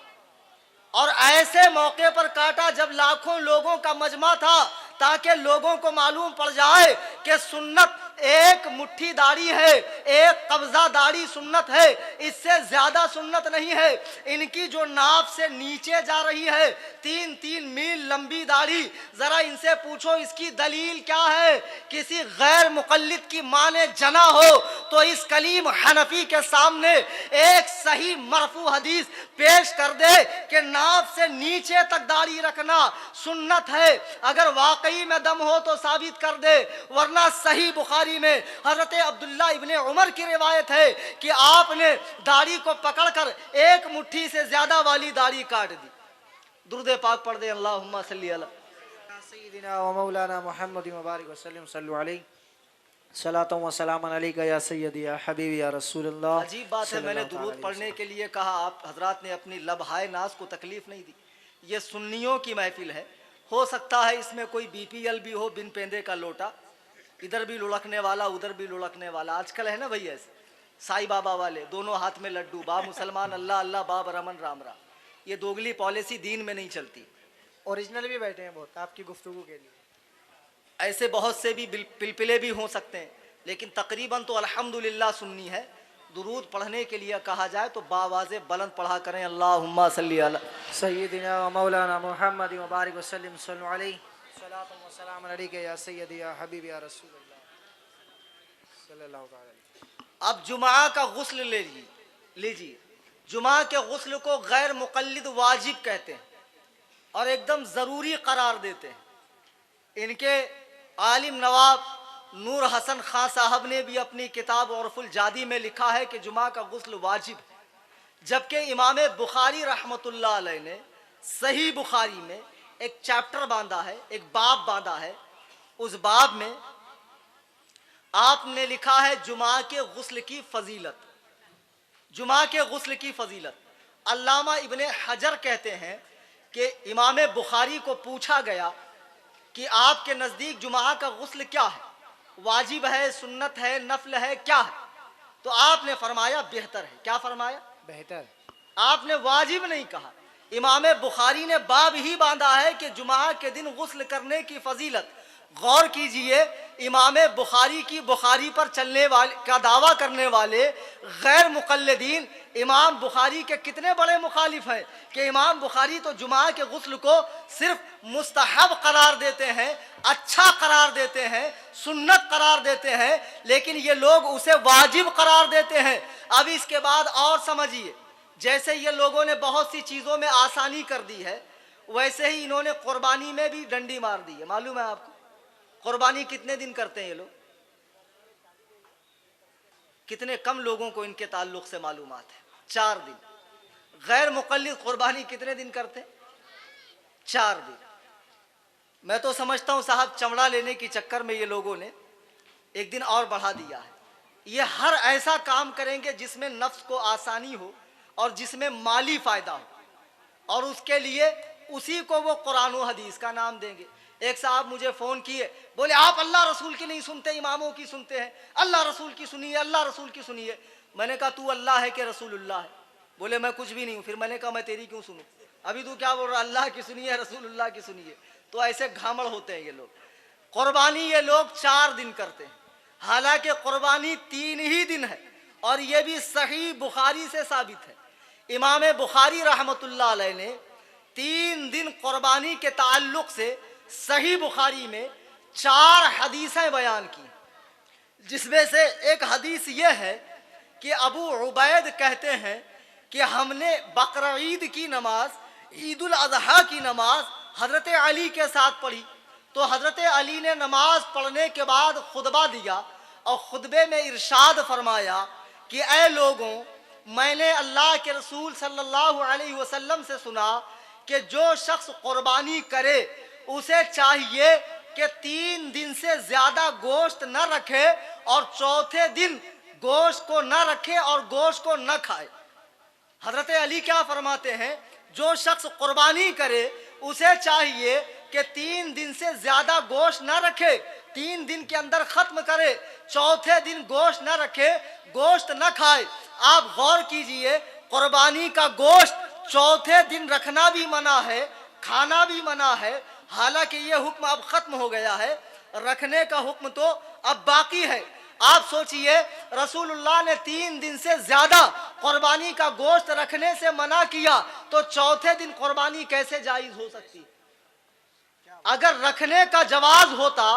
اور ایسے موقع پر کاٹا جب لاکھوں لوگوں کا مجمع تھا، تاکہ لوگوں کو معلوم پڑ جائے کہ سنت ایک مٹھی داڑھی ہے، ایک قبضہ داڑھی سنت ہے، اس سے زیادہ سنت نہیں ہے۔ ان کی جو ناف سے نیچے جا رہی ہے 3 میل لمبی داڑھی، ذرا ان سے پوچھو اس کی دلیل کیا ہے؟ کسی غیر مقلد کی ماں نے جنا ہو تو اس کلیم حنفی کے سامنے ایک صحیح مرفوع حدیث پیش کر دے کہ ناف سے نیچے تک داڑھی رکھنا سنت ہے۔ اگر واقعی میں دم ہو تو ثابت کر دے، ورنہ صحیح بخاری میں حضرت عبداللہ ابن عمر کی روایت ہے کہ آپ نے داڑھی کو پکڑ کر ایک مٹھی سے زیادہ والی داڑھی کاٹ دی۔ درود پاک پڑھ دیں، اللہم صلی علی سیدنا و مولانا محمد مبارک وسلم، صلو علیہ صلاۃ و سلام علیکہ یا سیدی یا حبیبی یا رسول اللہ۔ عجیب بات ہے، میں نے درود پڑھنے کے لیے کہا، آپ حضرات نے اپنی لبہائے ناز کو تکلیف نہیں دی۔ یہ سنیوں کی محفل ہے، ہو سکتا ہے اس میں کوئی BPL بھی ہو، بن پیندے کا لوٹا، ادھر بھی لڑکنے والا ادھر بھی لڑکنے والا۔ آج کل ہے نا بھائی ایسے سائی بابا والے، دونوں ہاتھ میں لڈو، با مسلمان اللہ اللہ، باب رمن رام رام۔ یہ دوگلی پالیسی دین میں نہیں چلتی۔ اوریجنل بھی بیٹھے ہیں بہت آپ کی گفتگو کے لیے۔ ایسے بہت سے بھی پلپلے بھی ہو سکتے ہیں، لیکن تقریباً تو الحمدللہ سنی ہے۔ درود پڑھنے کے لیے کہا جائے تو باواز بلند پڑھا کریں، اللہم صلی علی سیدنا و مولانا محمد مبارک وسلم، صلو علیہ صلاۃ و سلام علیکہ یا سیدی یا حبیبی یا رسول اللہ صلی اللہ تعالی علیہ۔ اب جمعہ کا غسل لیجیے۔ جمعہ کے غسل کو غیر مقلد واجب کہتے ہیں اور ایک دم ضروری قرار دیتے ہیں۔ ان کے عالم نواب نور حسن خان صاحب نے بھی اپنی کتاب عرف الجادی میں لکھا ہے کہ جمعہ کا غسل واجب ہے، جبکہ امام بخاری رحمت اللہ علیہ نے صحیح بخاری میں ایک چیپٹر باندھا ہے، ایک باب باندھا ہے۔ اس باب میں آپ نے لکھا ہے جمعہ کے غسل کی فضیلت۔ جمعہ کے غسل کی فضیلت، علامہ ابن حجر کہتے ہیں کہ امام بخاری کو پوچھا گیا کہ آپ کے نزدیک جمعہ کا غسل کیا ہے، واجب ہے، سنت ہے، نفل ہے، کیا ہے؟ تو آپ نے فرمایا بہتر ہے۔ کیا فرمایا؟ بہتر۔ آپ نے واجب نہیں کہا۔ امام بخاری نے باب ہی باندھا ہے کہ جمعہ کے دن غسل کرنے کی فضیلت، غور کیجئے، امام بخاری کی بخاری پر چلنے والے کا دعویٰ کرنے والے غیر مقلدین امام بخاری کے کتنے بڑے مخالف ہیں کہ امام بخاری تو جمعہ کے غسل کو صرف مستحب قرار دیتے ہیں، اچھا قرار دیتے ہیں، سنت قرار دیتے ہیں، لیکن یہ لوگ اسے واجب قرار دیتے ہیں۔ اب اس کے بعد اور سمجھیے، جیسے یہ لوگوں نے بہت سی چیزوں میں آسانی کر دی ہے، ویسے ہی انہوں نے قربانی میں بھی ڈنڈی مار دی ہے۔ معلوم ہے آپ کو قربانی کتنے دن کرتے ہیں یہ لوگ؟ کتنے کم لوگوں کو ان کے تعلق سے معلومات ہے، 4 دن۔ غیر مقلد قربانی کتنے دن کرتے ہیں؟ 4 دن۔ میں تو سمجھتا ہوں صاحب چمڑا لینے کی چکر میں یہ لوگوں نے ایک دن اور بڑھا دیا ہے۔ یہ ہر ایسا کام کریں گے جس میں نفس کو آسانی ہو اور جس میں مالی فائدہ ہو، اور اس کے لیے اسی کو وہ قرآن و حدیث کا نام دیں گے۔ ایک صاحب مجھے فون کیے، بولے آپ اللہ رسول کی نہیں سنتے، اماموں کی سنتے ہیں، اللہ رسول کی سنیے، اللہ رسول کی سنیے۔ میں نے کہا تو اللہ ہے کہ رسول اللہ ہے؟ بولے میں کچھ بھی نہیں ہوں۔ پھر میں نے کہا میں تیری کیوں سنوں؟ ابھی تو کیا بول رہا، اللہ کی سنیے، رسول اللہ کی سنیے؟ تو ایسے گھامڑ ہوتے ہیں یہ لوگ۔ قربانی یہ لوگ 4 دن کرتے ہیں، حالانکہ قربانی 3 ہی دن ہے، اور یہ بھی صحیح بخاری سے ثابت ہے۔ امام بخاری رحمۃ اللہ علیہ نے 3 دن قربانی کے تعلق سے صحیح بخاری میں 4 حدیثیں بیان کی، جس میں سے ایک حدیث یہ ہے کہ ابو عبید کہتے ہیں کہ ہم نے بقرعید کی نماز، عید الاضحیٰ کی نماز حضرت علی کے ساتھ پڑھی، تو حضرت علی نے نماز پڑھنے کے بعد خطبہ دیا، اور خطبے میں ارشاد فرمایا کہ اے لوگوں، میں نے اللہ کے رسول صلی اللہ علیہ وسلم سے سنا کہ جو شخص قربانی کرے اسے چاہیے کہ 3 دن سے زیادہ گوشت نہ رکھے اور چوتھے دن گوشت کو نہ رکھے اور گوشت کو نہ کھائے۔ حضرت علی کیا فرماتے ہیں؟ جو شخص قربانی کرے اسے چاہیے کہ 3 دن سے زیادہ گوشت نہ رکھے، 3 دن کے اندر ختم کرے، چوتھے دن گوشت نہ رکھے، گوشت نہ کھائے۔ آپ غور کیجئے، قربانی کا گوشت چوتھے دن رکھنا بھی منع ہے، کھانا بھی منع ہے، حالانکہ یہ حکم اب ختم ہو گیا ہے، رکھنے کا حکم تو اب باقی ہے۔ آپ سوچئے، رسول اللہ نے 3 دن سے زیادہ قربانی کا گوشت رکھنے سے منع کیا، تو چوتھے دن قربانی کیسے جائز ہو سکتی؟ اگر رکھنے کا جواز ہوتا،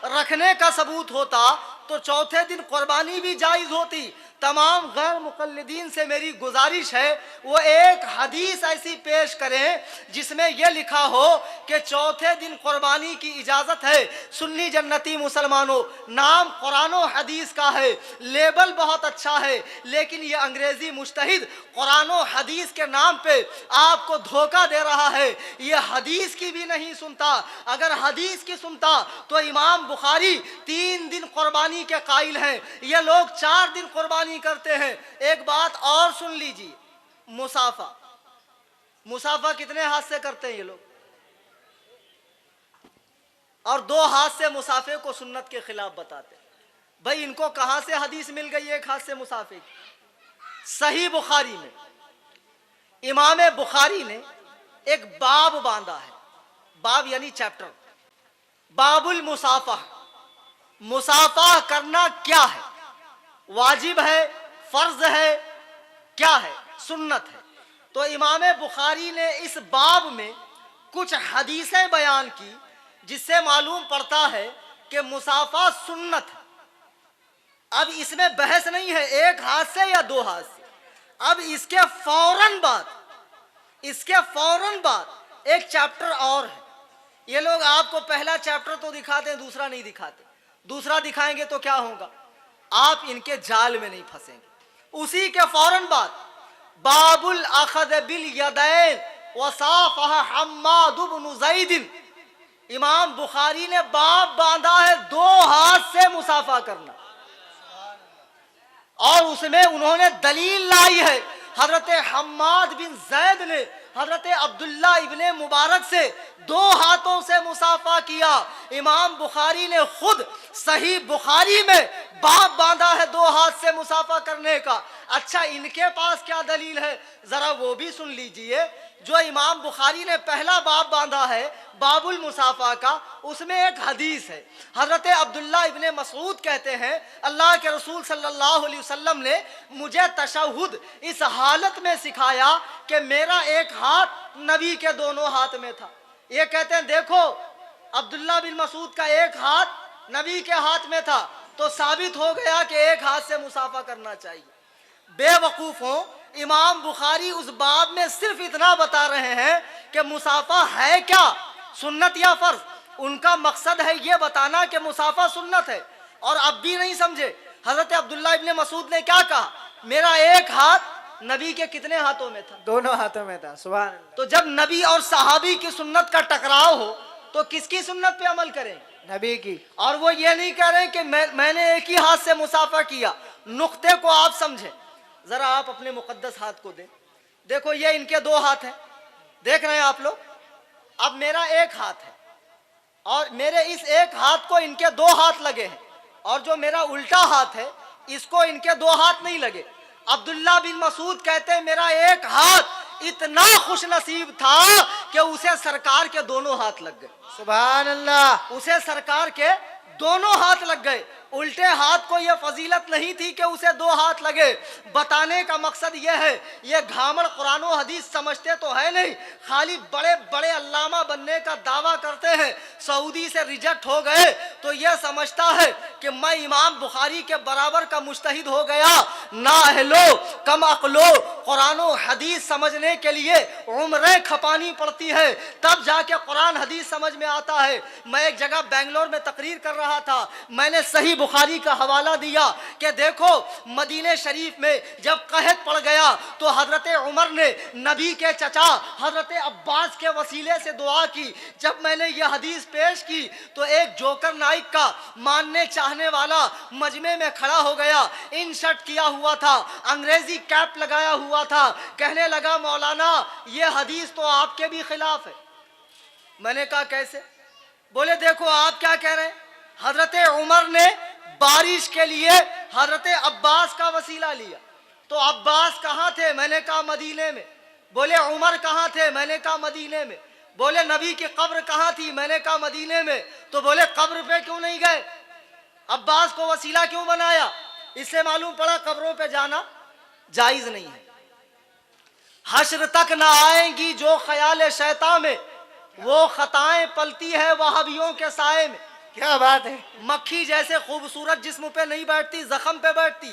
رکھنے کا ثبوت ہوتا، تو چوتھے دن قربانی بھی جائز ہوتی۔ تمام غیر مقلدین سے میری گزارش ہے وہ ایک حدیث ایسی پیش کریں جس میں یہ لکھا ہو کہ چوتھے دن قربانی کی اجازت ہے۔ سنی جنتی مسلمانوں، نام قرآن و حدیث کا ہے، لیبل بہت اچھا ہے، لیکن یہ انگریزی مجتہد قرآن و حدیث کے نام پہ آپ کو دھوکہ دے رہا ہے۔ یہ حدیث کی بھی نہیں سنتا، اگر حدیث کی سنتا تو امام بخاری 3 دن قربانی کے قائل ہیں، یہ لوگ 4 دن قربانی کرتے ہیں۔ ایک بات اور سن لیجیے، مسافہ کتنے ہاتھ سے کرتے ہیں یہ لوگ؟ اور 2 ہاتھ سے مسافے کو سنت کے خلاف بتاتے ہیں۔ بھائی ان کو کہاں سے حدیث مل گئی ایک ہاتھ سے مسافے کی؟ صحیح بخاری میں امام بخاری نے ایک باب باندھا ہے، باب یعنی چیپٹر، باب المصافہ۔ مصافہ کرنا کیا ہے؟ واجب ہے، فرض ہے، کیا ہے؟ سنت ہے۔ تو امام بخاری نے اس باب میں کچھ حدیثیں بیان کی جس سے معلوم پڑتا ہے کہ مصافہ سنت ہے۔ اب اس میں بحث نہیں ہے ایک ہاتھ سے یا 2 ہاتھ سے۔ اب اس کے فوراً بعد ایک چیپٹر اور ہے۔ یہ لوگ آپ کو پہلا چیپٹر تو دکھاتے ہیں، دوسرا نہیں دکھاتے۔ دوسرا دکھائیں گے تو کیا ہوگا؟ آپ ان کے جال میں نہیں پھنسیں گے۔ اسی کے فوراً بعد باب الاخذ بالیدین وصافہ حماد بن زید، امام بخاری نے باب باندھا ہے 2 ہاتھ سے مصافحہ کرنا، اور اس میں انہوں نے دلیل لائی ہے۔ حضرت حماد بن زید نے حضرت عبداللہ ابن مبارک سے 2 ہاتھوں سے مصافحہ کیا۔ امام بخاری نے خود صحیح بخاری میں باب باندھا ہے 2 ہاتھ سے مسافہ کرنے کا. اچھا ان کے پاس کیا دلیل ہے ذرا وہ بھی سن لیجئے. جو امام بخاری نے پہلا باب باندھا ہے باب المصافہ کا, اس میں ایک حدیث ہے. حضرت عبداللہ ابن مسعود کہتے ہیں اللہ کے رسول صلی اللہ علیہ وسلم نے مجھے تشہد اس حالت میں سکھایا کہ میرا ایک ہاتھ نبی کے دونوں ہاتھ میں تھا. یہ کہتے ہیں دیکھو عبداللہ بن مسعود کا ایک ہاتھ نبی کے ہاتھ میں تھا تو ثابت ہو گیا کہ ایک ہاتھ سے مسافہ کرنا چاہیے. بے وقوف ہوں, امام بخاری اس باب میں صرف اتنا بتا رہے ہیں کہ مسافہ ہے کیا, سنت یا فرض. ان کا مقصد ہے یہ بتانا کہ مسافہ سنت ہے, اور اب بھی نہیں سمجھے. حضرت عبداللہ ابن مسعود نے کیا کہا, میرا ایک ہاتھ نبی کے کتنے ہاتھوں میں تھا؟ دونوں ہاتھوں میں تھا. سبحان اللہ. تو جب نبی اور صحابی کی سنت کا ٹکراؤ ہو تو کس کی سنت پہ عمل کریں؟ نبی کی. اور وہ یہ نہیں کہہ رہے کہ میں نے ایک ہی ہاتھ سے مسافہ کیا. نقطے کو آپ سمجھیں, ذرا آپ اپنے مقدس ہاتھ کو دیں. دیکھو یہ ان کے 2 ہاتھ ہیں, دیکھ رہے ہیں آپ لوگ. اب میرا ایک ہاتھ ہے اور میرے اس ایک ہاتھ کو ان کے 2 ہاتھ لگے ہیں, اور جو میرا الٹا ہاتھ ہے اس کو ان کے 2 ہاتھ نہیں لگے. عبداللہ بن مسعود کہتے ہیں میرا ایک ہاتھ اتنا خوش نصیب تھا کہ اسے سرکار کے دونوں ہاتھ لگ گئے. سبحان اللہ. اسے سرکار کے دونوں ہاتھ لگ گئے. الٹے ہاتھ کو یہ فضیلت نہیں تھی کہ اسے 2 ہاتھ لگے. بتانے کا مقصد یہ ہے, یہ گھامڑ قرآن و حدیث سمجھتے تو ہے نہیں, خالی بڑے بڑے علامہ بننے کا دعویٰ کرتے ہیں. سعودی سے ریجیکٹ ہو گئے تو یہ سمجھتا ہے کہ میں امام بخاری کے برابر کا مجتہد ہو گیا. نا اہلو کم عقلو, قرآن و حدیث سمجھنے کے لیے عمریں کھپانی پڑتی ہے تب جا کے قرآن حدیث سمجھ میں آتا ہے. میں ایک جگہ بنگلور میں تقریر کر رہا تھا, میں نے صحیح بخاری کا حوالہ دیا کہ دیکھو مدینہ شریف میں جب قحط پڑ گیا تو حضرت عمر نے نبی کے چچا حضرت عباس کے وسیلے سے دعا کی. جب میں نے یہ حدیث پیش کی تو ایک جوکر نائک کا ماننے چاہنے والا مجمع میں کھڑا ہو گیا, ان شرٹ کیا ہوا تھا, انگریزی کیپ لگایا ہوا تھا, کہنے لگا مولانا یہ حدیث تو آپ کے بھی خلاف ہے. میں نے کہا کیسے؟ بولے دیکھو آپ کیا کہہ رہے ہیں, حضرت عمر نے بارش کے لیے حضرت عباس کا وسیلہ لیا, تو عباس کہاں تھے؟ میں نے کہا مدینے میں. بولے عمر کہاں تھے؟ میں نے کہا مدینے میں. بولے نبی کی قبر کہاں تھی؟ میں نے کہا مدینے میں. تو بولے قبر پہ کیوں نہیں گئے, عباس کو وسیلہ کیوں بنایا؟ اس سے معلوم پڑا قبروں پہ جانا جائز نہیں ہے. حشر تک نہ آئیں گی جو خیال شیطان میں, وہ خطائیں پلتی ہے وہابیوں کے سائے میں. کیا بات ہے. مکھی جیسے خوبصورت جسم پہ نہیں بیٹھتی, زخم پہ بیٹھتی,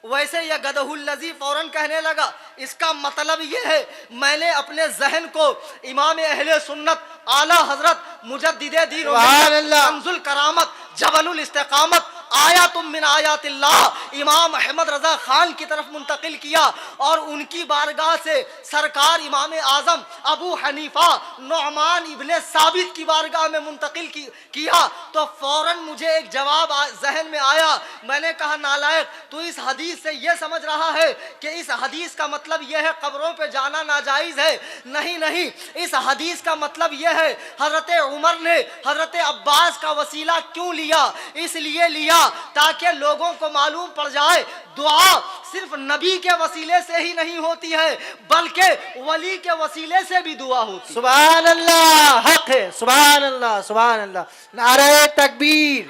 ویسے یہ گدہ الذی فوراً کہنے لگا. اس کا مطلب یہ ہے میں نے اپنے ذہن کو امام اہل سنت اعلیٰ حضرت مجدد دین و کنز الکرامت جبل الاستقامت آیات من آیات اللہ امام احمد رضا خان کی طرف منتقل کیا, اور ان کی بارگاہ سے سرکار امام اعظم ابو حنیفہ نعمان ابن ثابت کی بارگاہ میں منتقل کیا. تو فوراً مجھے ایک جواب ذہن میں آیا. میں نے کہا نالائق تو اس حدیث سے یہ سمجھ رہا ہے کہ اس حدیث کا مطلب یہ ہے قبروں پہ جانا ناجائز ہے؟ نہیں نہیں, اس حدیث کا مطلب یہ ہے حضرت عمر نے حضرت عباس کا وسیلہ کیوں لیا؟ اس لیے لیا تاکہ لوگوں کو معلوم پڑ جائے دعا صرف نبی کے وسیلے سے ہی نہیں ہوتی ہے بلکہ ولی کے وسیلے سے بھی دعا ہوتی ہے. سبحان اللہ, حق ہے. سبحان اللہ, سبحان اللہ. نعرہ تکبیر,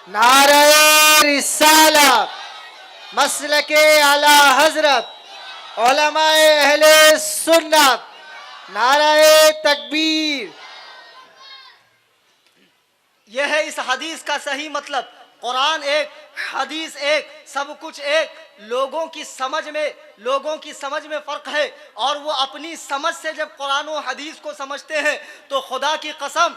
نعرہ رسالت, مسلک اعلی حضرت, علماء اہل سنت, نعرہ تکبیر. یہ ہے اس حدیث کا صحیح مطلب. قرآن ایک, حدیث ایک, سب کچھ ایک. لوگوں کی سمجھ میں فرق ہے, اور وہ اپنی سمجھ سے جب قرآن و حدیث کو سمجھتے ہیں تو خدا کی قسم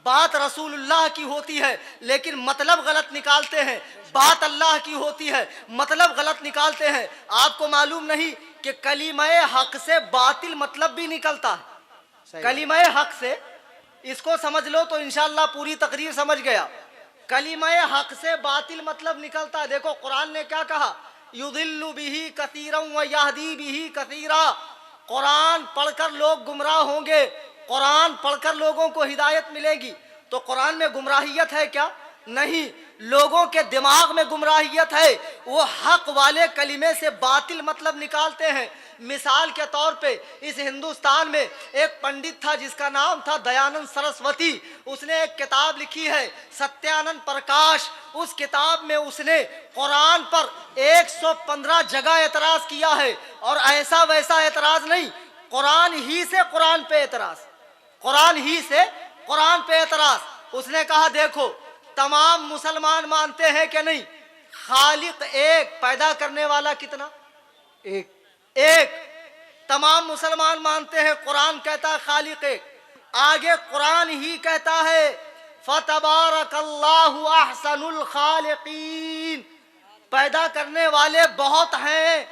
بات رسول اللہ کی ہوتی ہے لیکن مطلب غلط نکالتے ہیں, بات اللہ کی ہوتی ہے مطلب غلط نکالتے ہیں. آپ کو معلوم نہیں کہ کلمہ حق سے باطل مطلب بھی نکلتا ہے. کلمہ حق سے, اس کو سمجھ لو تو انشاءاللہ پوری تقریر سمجھ گیا. کلمہ حق سے باطل مطلب نکلتا ہے. دیکھو قرآن نے کیا کہا, یضل بہ کثیرا ویہدی بہ کثیرا. قرآن پڑھ کر لوگ گمراہ ہوں گے, قرآن پڑھ کر لوگوں کو ہدایت ملے گی. تو قرآن میں گمراہیت ہے کیا؟ نہیں. لوگوں کے دماغ میں گمراہیت ہے، وہ حق والے کلمے سے باطل مطلب نکالتے ہیں۔ مثال کے طور پہ اس ہندوستان میں ایک پنڈت تھا جس کا نام تھا دیانند سرسوتی، اس نے ایک کتاب لکھی ہے ستیانند پرکاش۔ اس کتاب میں اس نے قرآن پر 115 جگہ اعتراض کیا ہے، اور ایسا ویسا اعتراض نہیں، قرآن ہی سے قرآن پہ اعتراض، قرآن ہی سے قرآن پہ اعتراض۔ اس نے کہا دیکھو تمام مسلمان مانتے ہیں کہ نہیں خالق ایک، پیدا کرنے والا کتنا؟ ایک۔ ایک۔ تمام مسلمان مانتے ہیں قرآن کہتا ہے خالق ایک، آگے قرآن ہی کہتا ہے فَتَبَارَكَ اللَّهُ أَحْسَنُ الْخَالِقِينَ، پیدا کرنے والے بہت ہیں،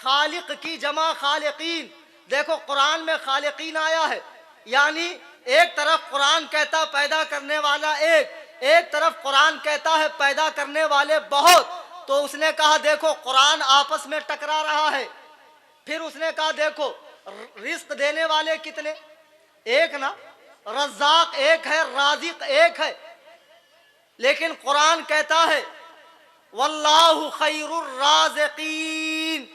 خالق کی جمع خالقین۔ دیکھو قرآن میں خالقین آیا ہے، یعنی ایک طرف قرآن کہتا پیدا کرنے والا ایک، ایک طرف قرآن کہتا ہے پیدا کرنے والے بہت۔ تو اس نے کہا دیکھو قرآن آپس میں ٹکرا رہا ہے۔ پھر اس نے کہا دیکھو رزق دینے والے کتنے؟ ایک نا، رزاق ایک ہے، رازق ایک ہے، لیکن قرآن کہتا ہے واللہ خیر الرازقین،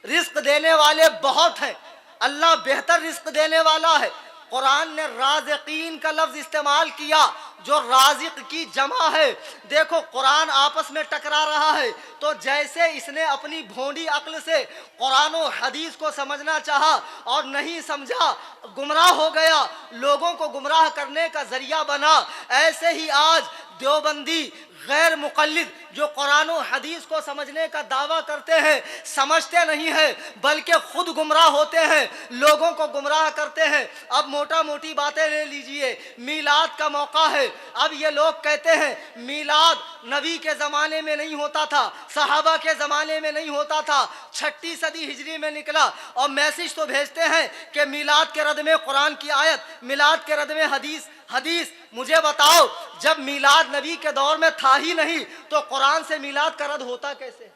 رزق دینے والے بہت ہیں، اللہ بہتر رزق دینے والا ہے۔ قرآن نے رازقین کا لفظ استعمال کیا جو رازق کی جمع ہے۔ دیکھو قرآن آپس میں ٹکرا رہا ہے، تو جیسے اس نے اپنی بھونڈی عقل سے قرآن و حدیث کو سمجھنا چاہا اور نہیں سمجھا، گمراہ ہو گیا، لوگوں کو گمراہ کرنے کا ذریعہ بنا، ایسے ہی آج دیوبندی غیر مقلد جو قرآن و حدیث کو سمجھنے کا دعویٰ کرتے ہیں، سمجھتے نہیں ہیں بلکہ خود گمراہ ہوتے ہیں، لوگوں کو گمراہ کرتے ہیں۔ اب موٹا موٹی باتیں لے لیجئے، میلاد کا موقع ہے، اب یہ لوگ کہتے ہیں میلاد نبی کے زمانے میں نہیں ہوتا تھا، صحابہ کے زمانے میں نہیں ہوتا تھا، 6 صدی ہجری میں نکلا، اور میسج تو بھیجتے ہیں کہ میلاد کے رد میں قرآن کی آیت، میلاد کے رد میں حدیث۔ مجھے بتاؤ جب میلاد نبی کے دور میں تھا ہی نہیں تو قرآن سے میلاد کا رد ہوتا کیسے؟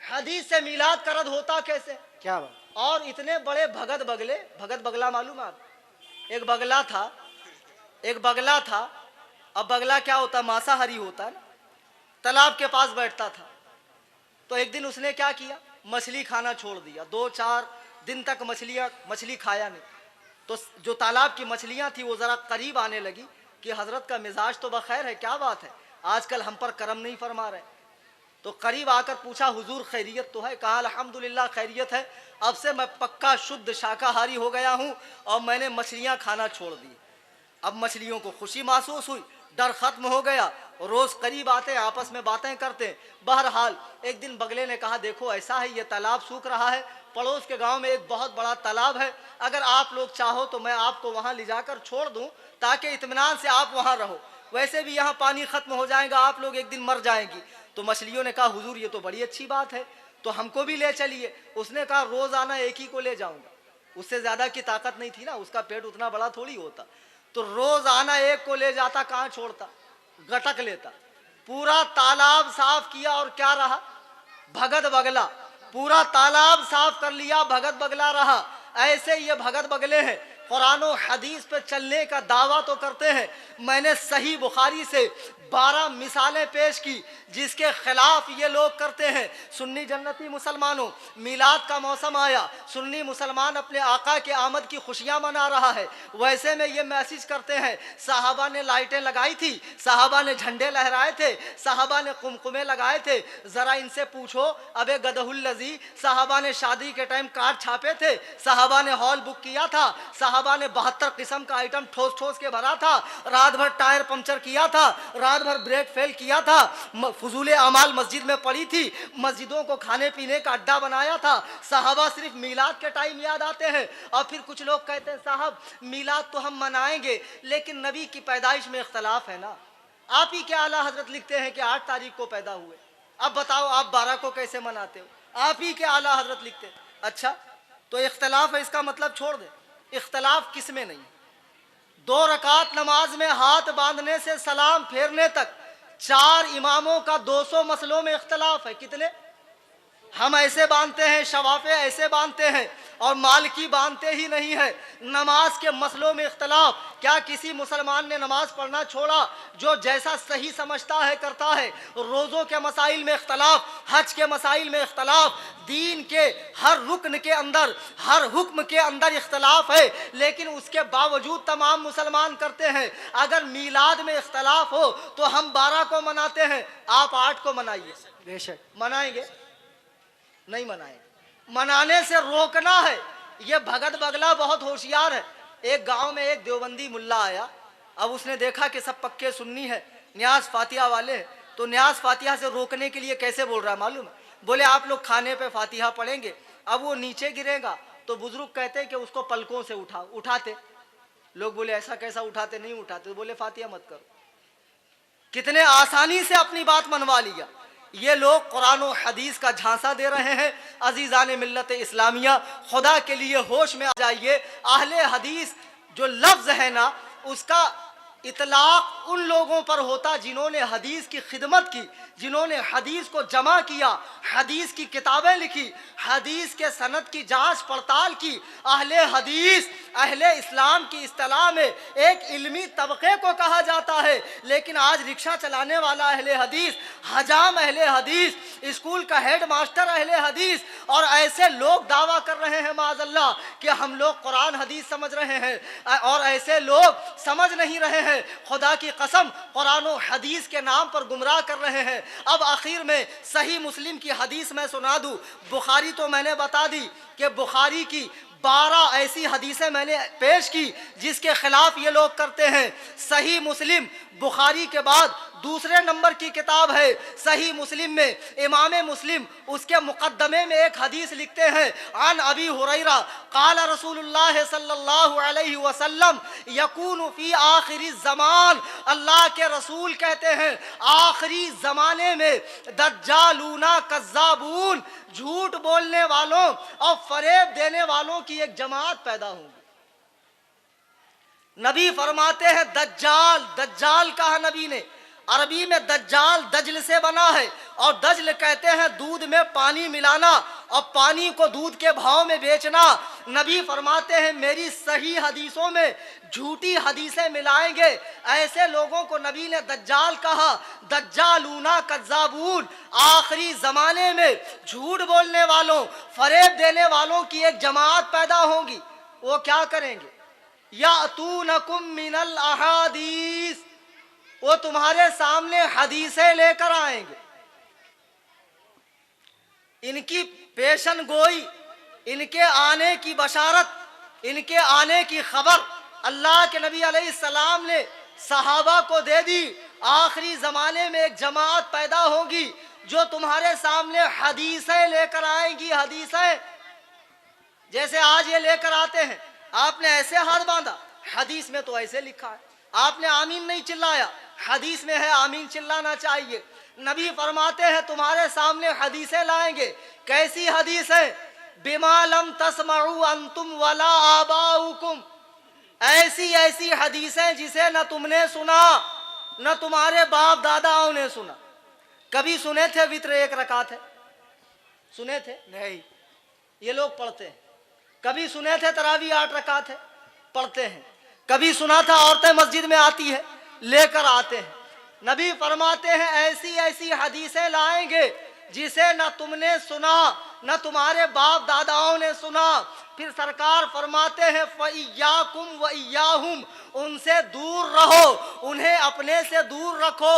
حدیث سے میلاد کا رد ہوتا کیسے؟ کیا بات؟ اور اتنے بڑے بھگت بگلے، بھگت بگلا معلوم ہے آپ؟ ایک بگلا تھا، اب بگلا کیا ہوتا؟ ماساہاری ہوتا ہے نا، تالاب کے پاس بیٹھتا تھا، تو ایک دن اس نے کیا کیا؟ مچھلی کھانا چھوڑ دیا، 2-4 دن تک مچھلی کھایا نہیں، تو جو تالاب کی مچھلیاں تھی وہ ذرا قریب آنے لگی کہ حضرت کا مزاج تو بخیر ہے، کیا بات ہے آج کل ہم پر کرم نہیں فرما رہے؟ تو قریب آ کر پوچھا حضور خیریت تو ہے؟ کہا الحمدللہ خیریت ہے، اب سے میں پکا شدھ شاکاہاری ہو گیا ہوں اور میں نے مچھلیاں کھانا چھوڑ دی۔ اب مچھلیوں کو خوشی محسوس ہوئی، ڈر ختم ہو گیا، روز قریب آتے ہیں آپس میں باتیں کرتے ہیں۔ بہرحال ایک دن بگلے نے کہا دیکھو ایسا ہے یہ تالاب سوکھ رہا ہے، پڑوس کے گاؤں میں ایک بہت بڑا تالاب ہے، اگر آپ لوگ چاہو تو میں آپ کو وہاں لے جا کر چھوڑ دوں تاکہ اطمینان سے آپ وہاں رہو، ویسے بھی یہاں پانی ختم ہو جائے گا، آپ لوگ ایک دن مر جائیں گی۔ تو مچھلیوں نے کہا حضور یہ تو بڑی اچھی بات ہے، تو ہم کو بھی لے چلیے۔ اس نے کہا روزانہ ایک ہی کو لے جاؤں گا، اس سے زیادہ کی طاقت نہیں تھی نا، اس کا پیٹ اتنا بڑا تھوڑی ہوتا، تو روزانہ ایک کو لے جاتا، کہاں چھوڑتا، گٹک لیتا۔ پورا تالاب صاف کیا اور کیا رہا؟ بھگت بگلا۔ پورا تالاب صاف کر لیا، بھگت بگلا رہا۔ ایسے یہ بھگت بگلے ہیں، قرآن و حدیث پہ چلنے کا دعویٰ تو کرتے ہیں۔ میں نے صحیح بخاری سے 12 مثالیں پیش کی جس کے خلاف یہ لوگ کرتے ہیں۔ سنی جنتی مسلمانوں، میلاد کا موسم آیا، سنی مسلمان اپنے آقا کے آمد کی خوشیاں منا رہا ہے، ویسے میں یہ میسج کرتے ہیں صحابہ نے لائٹیں لگائی تھی، صحابہ نے جھنڈے لہرائے تھے، صحابہ نے قمقمے لگائے تھے، ذرا ان سے پوچھو ابے گدہ الذی، صحابہ نے شادی کے ٹائم کارڈ چھاپے تھے، صحابہ نے ہال بک کیا تھا، صحابہ نے 72 قسم کا آئٹم ٹھوس ٹھوس کے بھرا تھا، رات بھر ٹائر پنچر کیا تھا، رات بھر بریک فیل کیا تھا، فضول اعمال مسجد میں پڑی تھی، مسجدوں کو کھانے پینے کا اڈا بنایا تھا۔ صحابہ صرف میلاد کے ٹائم یاد آتے ہیں، اور پھر کچھ لوگ کہتے ہیں صاحب میلاد تو ہم منائیں گے لیکن نبی کی پیدائش میں اختلاف ہے نا، آپ ہی کے اعلیٰ حضرت لکھتے ہیں کہ 8 تاریخ کو پیدا ہوئے، اب بتاؤ آپ 12 کو کیسے مناتے ہو؟ آپ ہی کے اعلیٰ حضرت لکھتے ہیں۔ اچھا تو اختلاف ہے، اس کا مطلب چھوڑ دیں، اختلاف کس میں نہیں؟ 2 رکعت نماز میں ہاتھ باندھنے سے سلام پھیرنے تک 4 اماموں کا 200 مسئلوں میں اختلاف ہے، کتنے؟ ہم ایسے باندھتے ہیں، شوافے ایسے باندھتے ہیں اور مالکی باندھتے ہی نہیں ہے۔ نماز کے مسئلوں میں اختلاف، کیا کسی مسلمان نے نماز پڑھنا چھوڑا؟ جو جیسا صحیح سمجھتا ہے کرتا ہے۔ روزوں کے مسائل میں اختلاف، حج کے مسائل میں اختلاف، دین کے ہر رکن کے اندر، ہر حکم کے اندر اختلاف ہے، لیکن اس کے باوجود تمام مسلمان کرتے ہیں۔ اگر میلاد میں اختلاف ہو تو ہم 12 کو مناتے ہیں، آپ 8 کو منائیے۔ بے شک منائیں گے؟ نہیں منائیں گے۔ منانے سے روکنا ہے۔ یہ بھگت بگلا بہت ہوشیار ہے۔ ایک گاؤں میں ایک دیوبندی ملا آیا، اب اس نے دیکھا کہ سب پکے سنی ہے، نیاز فاتحہ والے ہیں، تو نیاز فاتحہ سے روکنے کے لیے کیسے بول رہا ہے معلوم ہے؟ بولے آپ لوگ کھانے پہ فاتحہ پڑھیں گے، اب وہ نیچے گرے گا تو بزرگ کہتے کہ اس کو پلکوں سے اٹھاتے۔ لوگ بولے ایسا کیسا اٹھاتے؟ نہیں اٹھاتے، بولے فاتحہ مت کرو۔ کتنے آسانی سے اپنی بات منوا لیا۔ یہ لوگ قرآن و حدیث کا جھانسا دے رہے ہیں۔ عزیزان ملت اسلامیہ، خدا کے لیے ہوش میں آ جائیے۔ اہل حدیث جو لفظ ہے نا، اس کا اطلاق ان لوگوں پر ہوتا جنہوں نے حدیث کی خدمت کی، جنہوں نے حدیث کو جمع کیا، حدیث کی کتابیں لکھی، حدیث کے سند کی جانچ پڑتال کی۔ اہل حدیث اہل اسلام کی اصطلاح میں ایک علمی طبقے کو کہا جاتا ہے، لیکن آج رکشہ چلانے والا اہل حدیث، حجام اہل حدیث، اسکول کا ہیڈ ماسٹر اہل حدیث، اور ایسے لوگ دعویٰ کر رہے ہیں معاذ اللہ کہ ہم لوگ قرآن حدیث سمجھ رہے ہیں، اور ایسے لوگ سمجھ نہیں رہے ہیں، خدا کی قسم قرآن و حدیث کے نام پر گمراہ کر رہے ہیں۔ اب آخر میں صحیح مسلم کی حدیث میں سنا دوں۔ بخاری تو میں نے بتا دی کہ بخاری کی 12 ایسی حدیثیں میں نے پیش کی جس کے خلاف یہ لوگ کرتے ہیں۔ صحیح مسلم بخاری کے بعد دوسرے نمبر کی کتاب ہے۔ صحیح مسلم میں امام مسلم اس کے مقدمے میں ایک حدیث لکھتے ہیں، عن ابی ہریرہ قال رسول اللہ صلی اللہ علیہ وسلم یکون فی آخر الزمان، اللہ کے رسول کہتے ہیں آخری زمانے میں دجالون کذابون، جھوٹ بولنے والوں اور فریب دینے والوں کی ایک جماعت پیدا ہوگی۔ نبی فرماتے ہیں دجال، دجال کہا نبی نے، عربی میں دجال دجل سے بنا ہے، اور دجل کہتے ہیں دودھ میں پانی ملانا اور پانی کو دودھ کے بھاؤ میں بیچنا۔ نبی فرماتے ہیں میری صحیح حدیثوں میں جھوٹی حدیثیں ملائیں گے، ایسے لوگوں کو نبی نے دجال کہا۔ دجالون کذابون، آخری زمانے میں جھوٹ بولنے والوں، فریب دینے والوں کی ایک جماعت پیدا ہوگی۔ وہ کیا کریں گے؟ یاتونکم من الاحادیث، وہ تمہارے سامنے حدیثیں لے کر آئیں گے۔ ان کی پیشن گوئی، ان کے آنے کی بشارت، ان کے آنے کی خبر اللہ کے نبی علیہ السلام نے صحابہ کو دے دی۔ آخری زمانے میں ایک جماعت پیدا ہوگی جو تمہارے سامنے حدیثیں لے کر آئیں گی۔ حدیثیں جیسے آج یہ لے کر آتے ہیں، آپ نے ایسے ہاتھ باندھا، حدیث میں تو ایسے لکھا ہے۔ آپ نے آمین نہیں چلایا، حدیث میں ہے آمین چلانا چاہیے۔ نبی فرماتے ہیں تمہارے سامنے حدیثیں لائیں گے۔ کیسی حدیثیں؟ بما لم تسمعوا انتم ولا آباؤکم، ایسی ایسی حدیثیں جسے نہ تم نے سنا نہ تمہارے باپ داداؤں نے سنا۔ کبھی سنے تھے وتر 1 رکعت ہے؟ سنے تھے؟ نہیں، یہ لوگ پڑھتے ہیں۔ کبھی سنے تھے تراویح 8 رکعت ہے؟ پڑھتے ہیں۔ کبھی سنا تھا عورتیں مسجد میں آتی ہے؟ لے کر آتے ہیں۔ نبی فرماتے ہیں ایسی ایسی حدیثیں لائیں گے جسے نہ تم نے سنا نہ تمہارے باپ داداؤں نے سنا۔ پھر سرکار فرماتے ہیں فَإِيَّاكُمْ وَإِيَّاهُمْ، ان سے دور رہو، انہیں اپنے سے دور رکھو۔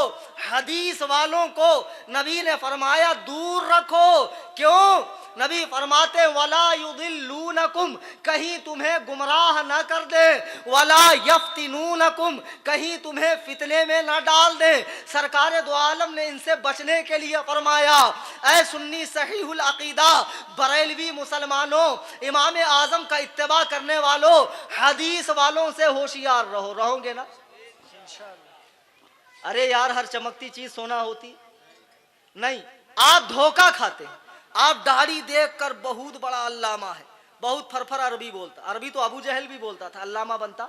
حدیث والوں کو نبی نے فرمایا دور رکھو۔ کیوں؟ نبی فرماتے وَلَا يُضِلُّونَكُمْ، کہیں تمہیں گمراہ نہ کر دیں، وَلَا يَفْتِنُونَكُمْ، کہیں تمہیں فتنے میں نہ ڈال دیں۔ سرکار دو عالم نے ان سے بچنے کے لیے فرمایا اے سنی صحیح العقیدہ بریلوی مسلمانوں، امام اعظم کا اتباع کرنے والوں، حدیث والوں سے ہوشیار رہو۔ رہو گے نا؟ ارے یار ہر چمکتی چیز سونا ہوتی نہیں، آپ دھوکہ کھاتے ہیں۔ آپ داڑھی دیکھ کر بہت بڑا علامہ ہے، بہت پھر عربی بولتا، عربی تو ابو جہل بھی بولتا تھا، علامہ بنتا؟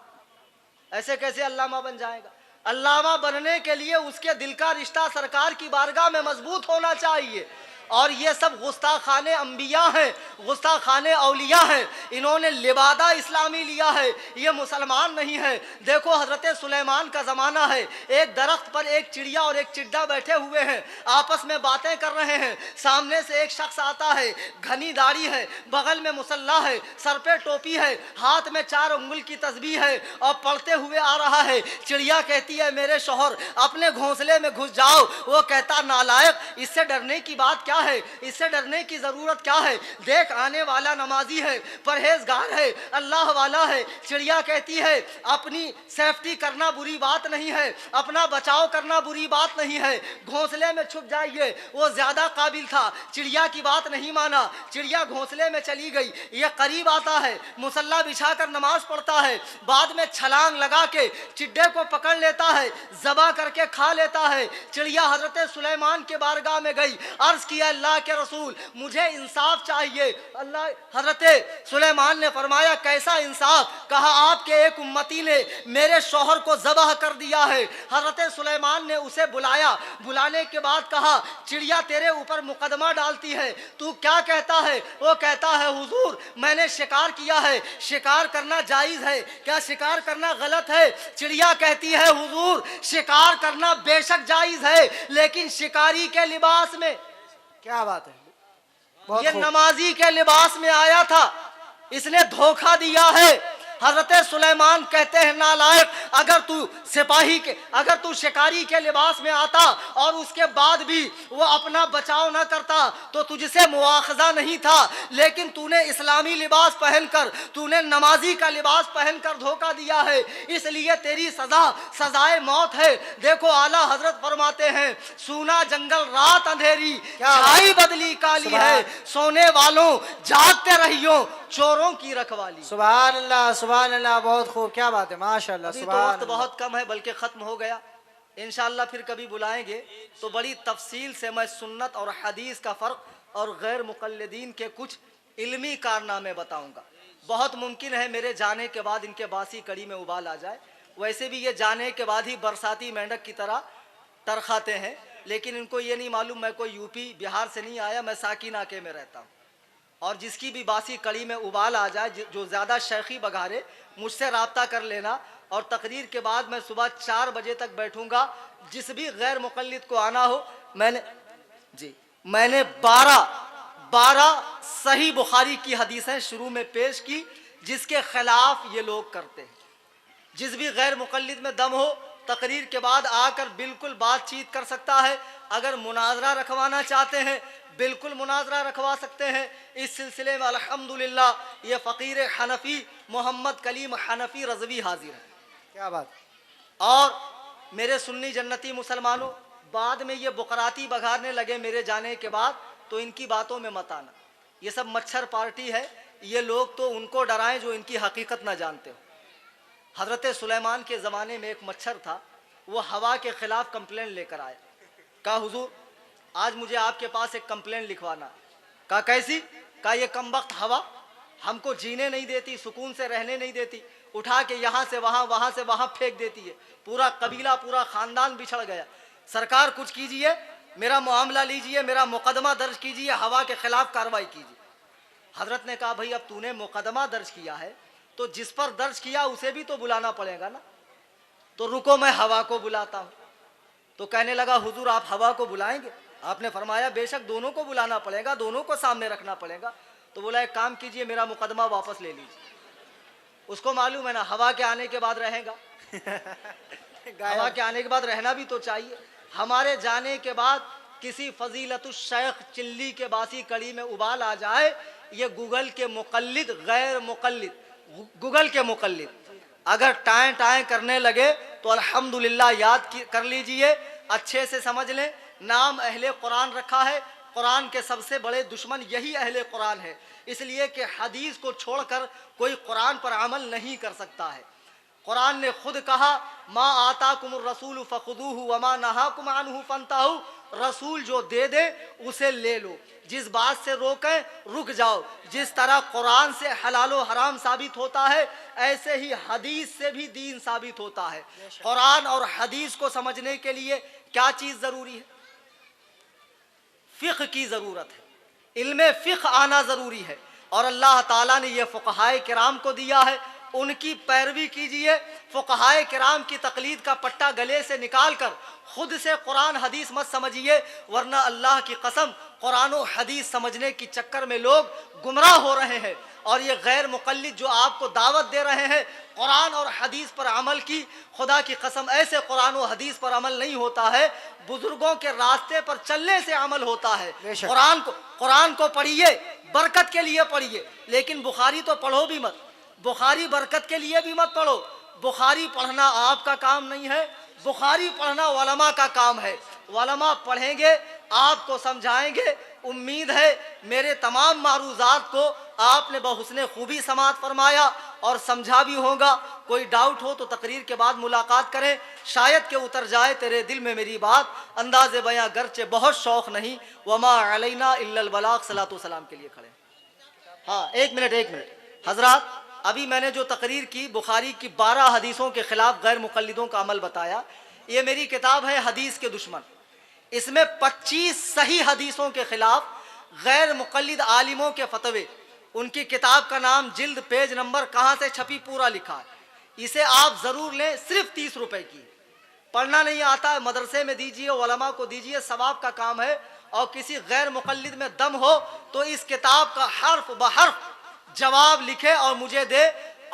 ایسے کیسے علامہ بن جائے گا؟ علامہ بننے کے لیے اس کے دل کا رشتہ سرکار کی بارگاہ میں مضبوط ہونا چاہیے۔ اور یہ سب گستاخان انبیاء ہیں، گستاخان اولیاء ہیں، انہوں نے لبادہ اسلامی لیا ہے، یہ مسلمان نہیں ہے۔ دیکھو حضرت سلیمان کا زمانہ ہے، ایک درخت پر ایک چڑیا اور ایک چڈا بیٹھے ہوئے ہیں، آپس میں باتیں کر رہے ہیں، سامنے سے ایک شخص آتا ہے، گھنی داڑھی ہے، بغل میں مسلح ہے، سر پہ ٹوپی ہے، ہاتھ میں 4 انگل کی تسبیح ہے اور پڑھتے ہوئے آ رہا ہے۔ چڑیا کہتی ہے میرے شوہر اپنے گھونسلے میں گھس جاؤ، وہ کہتا نالائق، اس سے ڈرنے کی بات کیا ہے، اس سے ڈرنے کی ضرورت کیا ہے، دیکھ آنے والا نمازی ہے، پرہیزگار ہے، اللہ والا ہے۔ چڑیا کہتی ہے اپنی سیفٹی کرنا بری بات نہیں ہے، اپنا بچاؤ کرنا بری بات نہیں ہے، گھونسلے میں چھپ جائیے۔ وہ زیادہ قابل تھا، چڑیا کی بات نہیں مانا، چڑیا گھونسلے میں چلی گئی۔ یہ قریب آتا ہے، مصلی بچھا کر نماز پڑھتا ہے، بعد میں چھلانگ لگا کے چڈے کو پکڑ لیتا ہے، ذبح کر کے کھا لیتا ہے۔ چڑیا حضرت سلیمان کے بارگاہ میں گئی، عرض کیا اللہ کے رسول مجھے انصاف چاہیے۔ اللہ حضرت سلیمان نے فرمایا کیسا انصاف؟ کہا آپ کے ایک امتی نے میرے شوہر کو ذبح کر دیا ہے۔ حضرت سلیمان نے اسے بلایا، بلانے کے بعد کہا چڑیا تیرے اوپر مقدمہ ڈالتی ہے، تو کیا کہتا ہے؟ وہ کہتا ہے حضور میں نے شکار کیا ہے، شکار کرنا جائز ہے، کیا شکار کرنا غلط ہے؟ چڑیا کہتی ہے حضور شکار کرنا بے شک جائز ہے، لیکن شکاری کے لباس میں، کیا بات ہے، بہت یہ خوب۔ نمازی کے لباس میں آیا تھا، اس نے دھوکہ دیا ہے۔ حضرت سلیمان کہتے ہیں نالائق، اگر تو شکاری کے لباس میں آتا اور اس کے بعد بھی وہ اپنا بچاؤ نہ کرتا تو تجھ سے مواخذہ نہیں تھا، لیکن تو نے اسلامی لباس پہن کر، تو نے نمازی کا لباس پہن کر دھوکہ دیا ہے، اس لیے تیری سزائے موت ہے۔ دیکھو اعلیٰ حضرت فرماتے ہیں سونا جنگل رات اندھیری، چھائی بدلی کالی ہے، سونے والوں جاگتے رہیو، چوروں کی رکھوالی۔ سبحان اللہ سبحان اللہ، بہت خوب، کیا بات ہے، ماشاء اللہ، ابھی تو سبحان وقت اللہ۔ بہت کم ہے بلکہ ختم ہو گیا، انشاءاللہ پھر کبھی بلائیں گے تو بڑی تفصیل سے میں سنت اور حدیث کا فرق اور غیر مقلدین کے کچھ علمی کارنامے بتاؤں گا۔ بہت ممکن ہے میرے جانے کے بعد ان کے باسی کڑی میں ابال آ جائے، ویسے بھی یہ جانے کے بعد ہی برساتی مینڈک کی طرح ترخاتے ہیں، لیکن ان کو یہ نہیں معلوم میں کوئی یوپی بہار سے نہیں آیا، میں ساکی ناکے میں رہتا ہوں۔ اور جس کی بھی باسی کڑی میں ابال آ جائے، جو زیادہ شیخی بگارے، مجھ سے رابطہ کر لینا، اور تقریر کے بعد میں صبح 4 بجے تک بیٹھوں گا۔ جس بھی غیر مقلد کو آنا ہو، میں نے 12 صحیح بخاری کی حدیثیں شروع میں پیش کی جس کے خلاف یہ لوگ کرتے ہیں۔ جس بھی غیر مقلد میں دم ہو تقریر کے بعد آ کر بالکل بات چیت کر سکتا ہے، اگر مناظرہ رکھوانا چاہتے ہیں بالکل مناظرہ رکھوا سکتے ہیں۔ اس سلسلے میں الحمدللہ یہ فقیر حنفی محمد کلیم حنفی رضوی حاضر ہیں۔ کیا بات، اور میرے سنی جنتی مسلمانوں، بعد میں یہ بقراتی بگارنے لگے میرے جانے کے بعد، تو ان کی باتوں میں مت آنا، یہ سب مچھر پارٹی ہے، یہ لوگ تو ان کو ڈرائیں جو ان کی حقیقت نہ جانتے ہو۔ حضرت سلیمان کے زمانے میں ایک مچھر تھا، وہ ہوا کے خلاف کمپلین لے کر آیا، کہا حضور آج مجھے آپ کے پاس ایک کمپلین لکھوانا۔ کہا کیسی؟ کہا یہ کمبخت ہوا ہم کو جینے نہیں دیتی، سکون سے رہنے نہیں دیتی، اٹھا کے یہاں سے وہاں وہاں سے وہاں پھینک دیتی ہے، پورا قبیلہ پورا خاندان بچھڑ گیا، سرکار کچھ کیجئے، میرا معاملہ لیجئے، میرا مقدمہ درج کیجئے، ہوا کے خلاف کارروائی کیجئے۔ حضرت نے کہا بھائی اب تو نے مقدمہ درج کیا ہے تو جس پر درج کیا اسے بھی تو بلانا پڑے گا نا، تو رکو میں ہوا کو بلاتا ہوں۔ تو کہنے لگا حضور آپ ہوا کو بلائیں گے؟ آپ نے فرمایا بے شک دونوں کو بلانا پڑے گا، دونوں کو سامنے رکھنا پڑے گا۔ تو بولا ایک کام کیجئے میرا مقدمہ واپس لے لیجئے۔ اس کو معلوم ہے نا ہوا کے آنے کے بعد رہے گا، ہوا کے آنے کے بعد رہنا بھی تو چاہیے۔ ہمارے جانے کے بعد کسی فضیلت الشیخ چلی کے باسی کڑی میں ابال آ جائے، یہ گوگل کے مقلد، غیر مقلد، گوگل کے مقلد اگر ٹائیں ٹائیں کرنے لگے تو الحمدللہ یاد کر لیجئے، اچھے سے سمجھ لیں، نام اہل قرآن رکھا ہے، قرآن کے سب سے بڑے دشمن یہی اہل قرآن ہے، اس لیے کہ حدیث کو چھوڑ کر کوئی قرآن پر عمل نہیں کر سکتا ہے۔ قرآن نے خود کہا ما آتاکم الرسول فخذوہ وما نہاکم عنہ فانتہوا، رسول جو دے دے اسے لے لو، جس بات سے روکیں رک جاؤ۔ جس طرح قرآن سے حلال و حرام ثابت ہوتا ہے ایسے ہی حدیث سے بھی دین ثابت ہوتا ہے۔ قرآن اور حدیث کو سمجھنے کے لیے کیا چیز ضروری ہے؟ فقہ کی ضرورت ہے، علم فقہ آنا ضروری ہے، اور اللہ تعالیٰ نے یہ فقہائے کرام کو دیا ہے، ان کی پیروی کیجئے۔ فقہائے کرام کی تقلید کا پٹا گلے سے نکال کر خود سے قرآن حدیث مت سمجھیے، ورنہ اللہ کی قسم قرآن و حدیث سمجھنے کی چکر میں لوگ گمراہ ہو رہے ہیں، اور یہ غیر مقلد جو آپ کو دعوت دے رہے ہیں قرآن اور حدیث پر عمل کی، خدا کی قسم ایسے قرآن و حدیث پر عمل نہیں ہوتا ہے، بزرگوں کے راستے پر چلنے سے عمل ہوتا ہے۔ بے شک۔ قرآن کو پڑھیے، برکت کے لیے پڑھیے، لیکن بخاری تو پڑھو بھی مت، بخاری برکت کے لیے بھی مت پڑھو۔ بخاری پڑھنا آپ کا کام نہیں ہے، بخاری پڑھنا علماء کا کام ہے۔ علماء پڑھیں گے، آپ کو سمجھائیں گے۔ امید ہے میرے تمام معروضات کو آپ نے بحسن خوبی سماعت فرمایا اور سمجھا بھی ہوگا۔ کوئی ڈاؤٹ ہو تو تقریر کے بعد ملاقات کریں، شاید کہ اتر جائے تیرے دل میں میری بات۔ انداز بیاں گرچہ بہت شوق نہیں، وما علینا الا البلاغ، صلاۃ و سلام کے لیے کھڑے۔ ہاں ایک منٹ حضرات، ابھی میں نے جو تقریر کی بخاری کی 12 حدیثوں کے خلاف غیر مقلدوں کا عمل بتایا، یہ میری کتاب ہے حدیث کے دشمن۔ اس میں 25 صحیح حدیثوں کے خلاف غیر مقلد عالموں کے فتوے، ان کی کتاب کا نام، جلد، پیج نمبر، کہاں سے چھپی، پورا لکھا ہے۔ اسے آپ ضرور لیں، صرف 30 روپے کی۔ پڑھنا نہیں آتا ہے مدرسے میں دیجئے، علماء کو دیجئے، ثواب کا کام ہے۔ اور کسی غیر مقلد میں دم ہو تو اس کتاب کا حرف بحرف جواب لکھے اور مجھے دے۔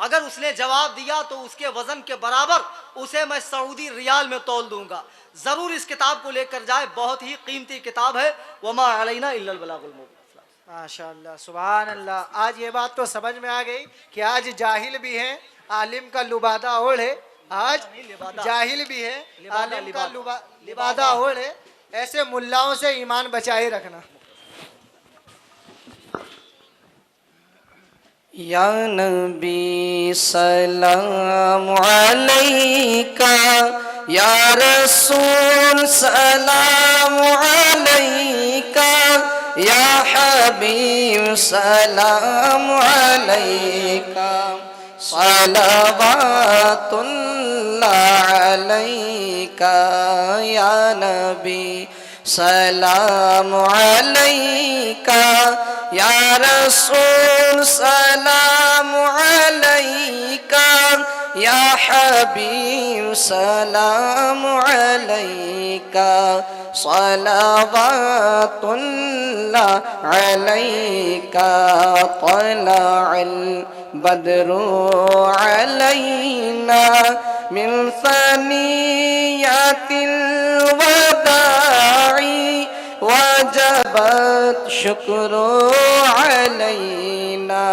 اگر اس نے جواب دیا تو اس کے وزن کے برابر اسے میں سعودی ریال میں تول دوں گا۔ ضرور اس کتاب کو لے کر جائے، بہت ہی قیمتی کتاب ہے۔ وما علینا الا البلاغ المبین۔ ماشاءاللہ، سبحان اللہ۔ آج یہ بات تو سمجھ میں آ گئی کہ آج جاہل بھی ہیں، عالم کا لبادہ اوڑھ ہے۔ آج جاہل بھی ہے، عالم کا لبادہ اوڑھ ہے۔ ایسے ملاؤں سے ایمان بچائے رکھنا۔ یا نبی سلام علیکہ، یا رسول سلام علیکہ، یا حبیب سلام علیکہ، صلوات اللہ علیکہ، یا نبی سلام علیکہ، یا رسول سلام علیکہ، یا حبیب سلام علیکہ، صلوات اللہ علیکہ، طلع البدر علینا من ثنیات الوداع، وجبت شکر علینا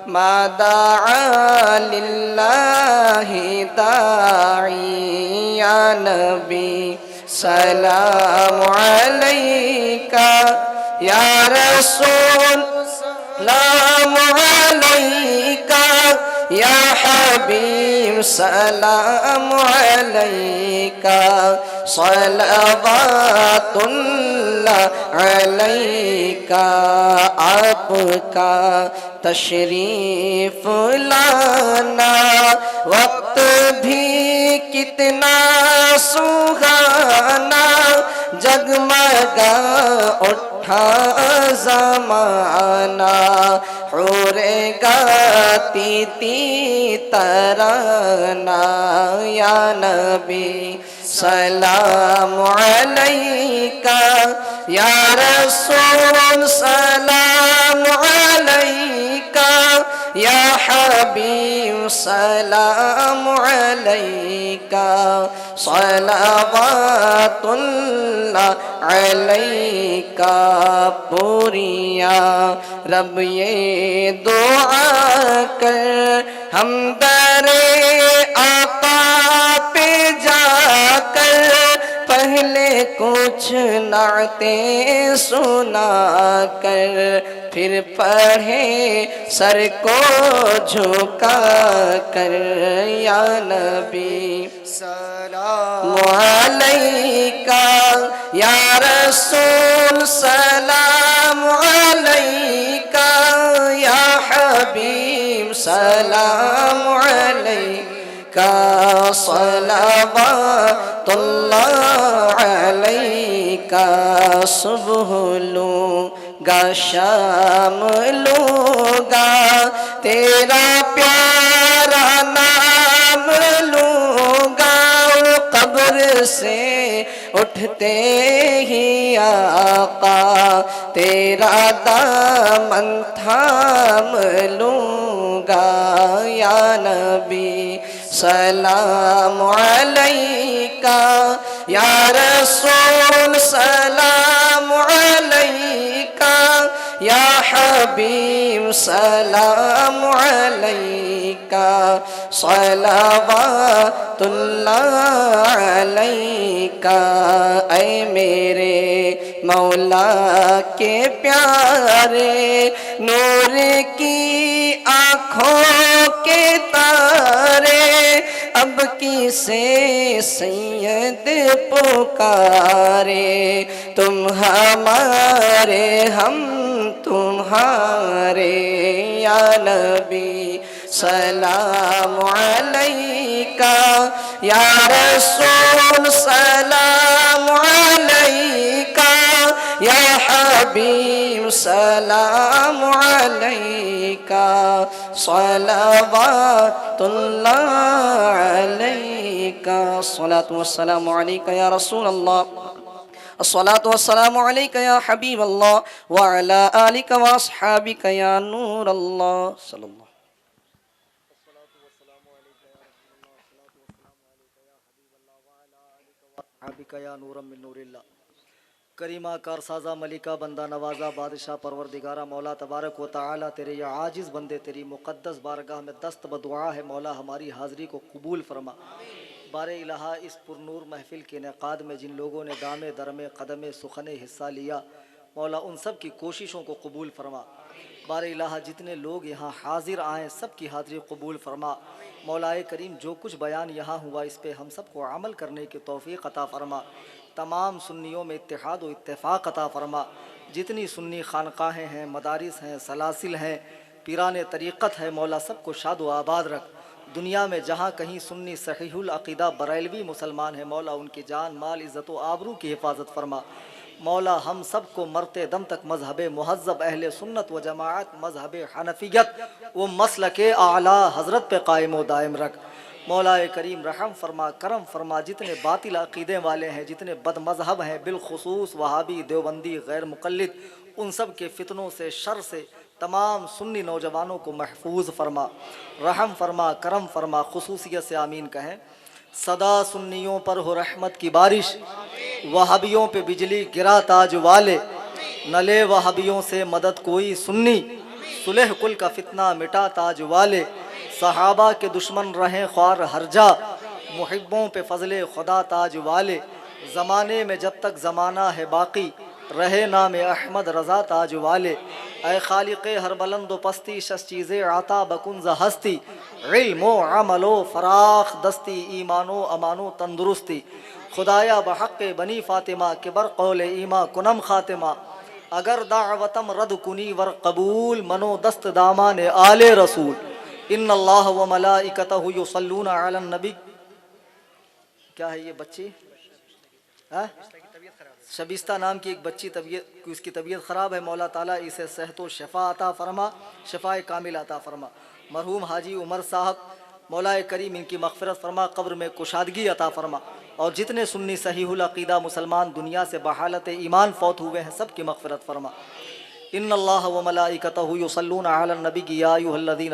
ما دعا للہ داعی، یا نبی سلام علیکہ، یا رسول سلام علیکہ، یا حبیب سلام علیکہ، صلوات اللہ علیکہ۔ آپ کا تشریف لانا وقت بھی کتنا سہانا، جگمگا اٹھا زمانہ، حور گاتی تھی ترانہ، یا نبی سلام علیکہ، یا رسول سلام علیکہ، یا حبیب سلام علیکہ، صلوات اللہ علیکہ۔ پوریا رب یہ دعا کر ہم در آقا پہ جا کر، پہلے کچھ نعتیں سنا کر، پھر پڑھے سر کو جھکا کر، یا نبی سلام علیکہ، یا رسول سلام علیکہ، یا حبیب سلام علیکہ، صلوات اللہ علیکہ۔ کا صبح لوں گا شام لوں گا تیرا پیارا نام لوں گا قبر سے اٹھتے ہی آقا تیرا دامن تھام لوں گا یا نبی سلام علیکہ یا رسول سلام علیکہ یا حبیب سلام علیکہ صلوات اللہ علیکہ اے میرے مولا کے پیارے نور کی آنکھوں کے تارے اب کسے سید پکارے تم ہمارے ہم تمہارے یا نبی سلام علیکہ یا رسول سلام علیکہ یا حبیب سلام علیکہ صلوات اللہ علیکہ الصلاة والسلام علیکہ یا رسول اللہ الصلاة والسلام علیکہ یا حبیب اللہ وعلا آلکہ واصحابکہ یا نور اللہ صلی اللہ حبیکہ یا نورم من نور اللہ کریمہ کارسازہ ملکہ بندہ نوازہ بادشاہ پروردگارہ مولا تبارک و تعالی تیرے یا عاجز بندے تیری مقدس بارگاہ میں دست بدعا ہے مولا ہماری حاضری کو قبول فرما بار الہا اس پر نور محفل کے انعقاد میں جن لوگوں نے دامے درمے قدمے سخنے حصہ لیا مولا ان سب کی کوششوں کو قبول فرما بار الہا جتنے لوگ یہاں حاضر آئیں سب کی حاضری قبول فرما مولا کریم جو کچھ بیان یہاں ہوا اس پہ ہم سب کو عمل کرنے کی توفیق عطا فرما تمام سنیوں میں اتحاد و اتفاق عطا فرما جتنی سنی خانقاہیں ہیں مدارس ہیں سلاسل ہیں پیران طریقت ہے مولا سب کو شاد و آباد رکھ دنیا میں جہاں کہیں سنی صحیح العقیدہ بریلوی مسلمان ہیں مولا ان کی جان مال عزت و آبرو کی حفاظت فرما مولا ہم سب کو مرتے دم تک مذہب مہذب اہل سنت و جماعت مذہب حنفیت و مسلک اعلیٰ حضرت پہ قائم و دائم رکھ مولا کریم رحم فرما کرم فرما جتنے باطل عقیدے والے ہیں جتنے بد مذہب ہیں بالخصوص وہابی دیوبندی غیر مقلد ان سب کے فتنوں سے شر سے تمام سنی نوجوانوں کو محفوظ فرما رحم فرما کرم فرما خصوصیت سے آمین کہیں صدا سنیوں پر ہو رحمت کی بارش وہابیوں پہ بجلی گرا تاج والے نہ لے وہابیوں سے مدد کوئی سنی صلح کل کا فتنہ مٹا تاج والے صحابہ کے دشمن رہیں خوار ہر جا محبوں پہ فضل خدا تاج والے زمانے میں جب تک زمانہ ہے باقی رہے نام احمد رضا تاج والے اے خالق ہر بلند و پستی شش چیزیں عطا بکنز ہستی علم و عمل و فراخ دستی ایمان و امان و تندرستی خدایا بحق بنی فاطمہ کے بر قول ایما کنم خاتمہ اگر دعوتم رد کنی ور قبول منو دست دامان آل رسول ان اللہ و ملائکتہ یصلون علی النبی کیا ہے یہ بچی شبیستہ نام کی ایک بچی اس کی طبیعت خراب ہے مولا تعالیٰ اسے صحت و شفا عطا فرما شفاء کامل عطا فرما مرحوم حاجی عمر صاحب مولا کریم ان کی مغفرت فرما قبر میں کشادگی عطا فرما اور جتنے سنی صحیح العقیدہ مسلمان دنیا سے بحالت ایمان فوت ہوئے ہیں سب کی مغفرت فرما ان اللہ و ملائکتہ یصلون علی النبی یا ایھا الذین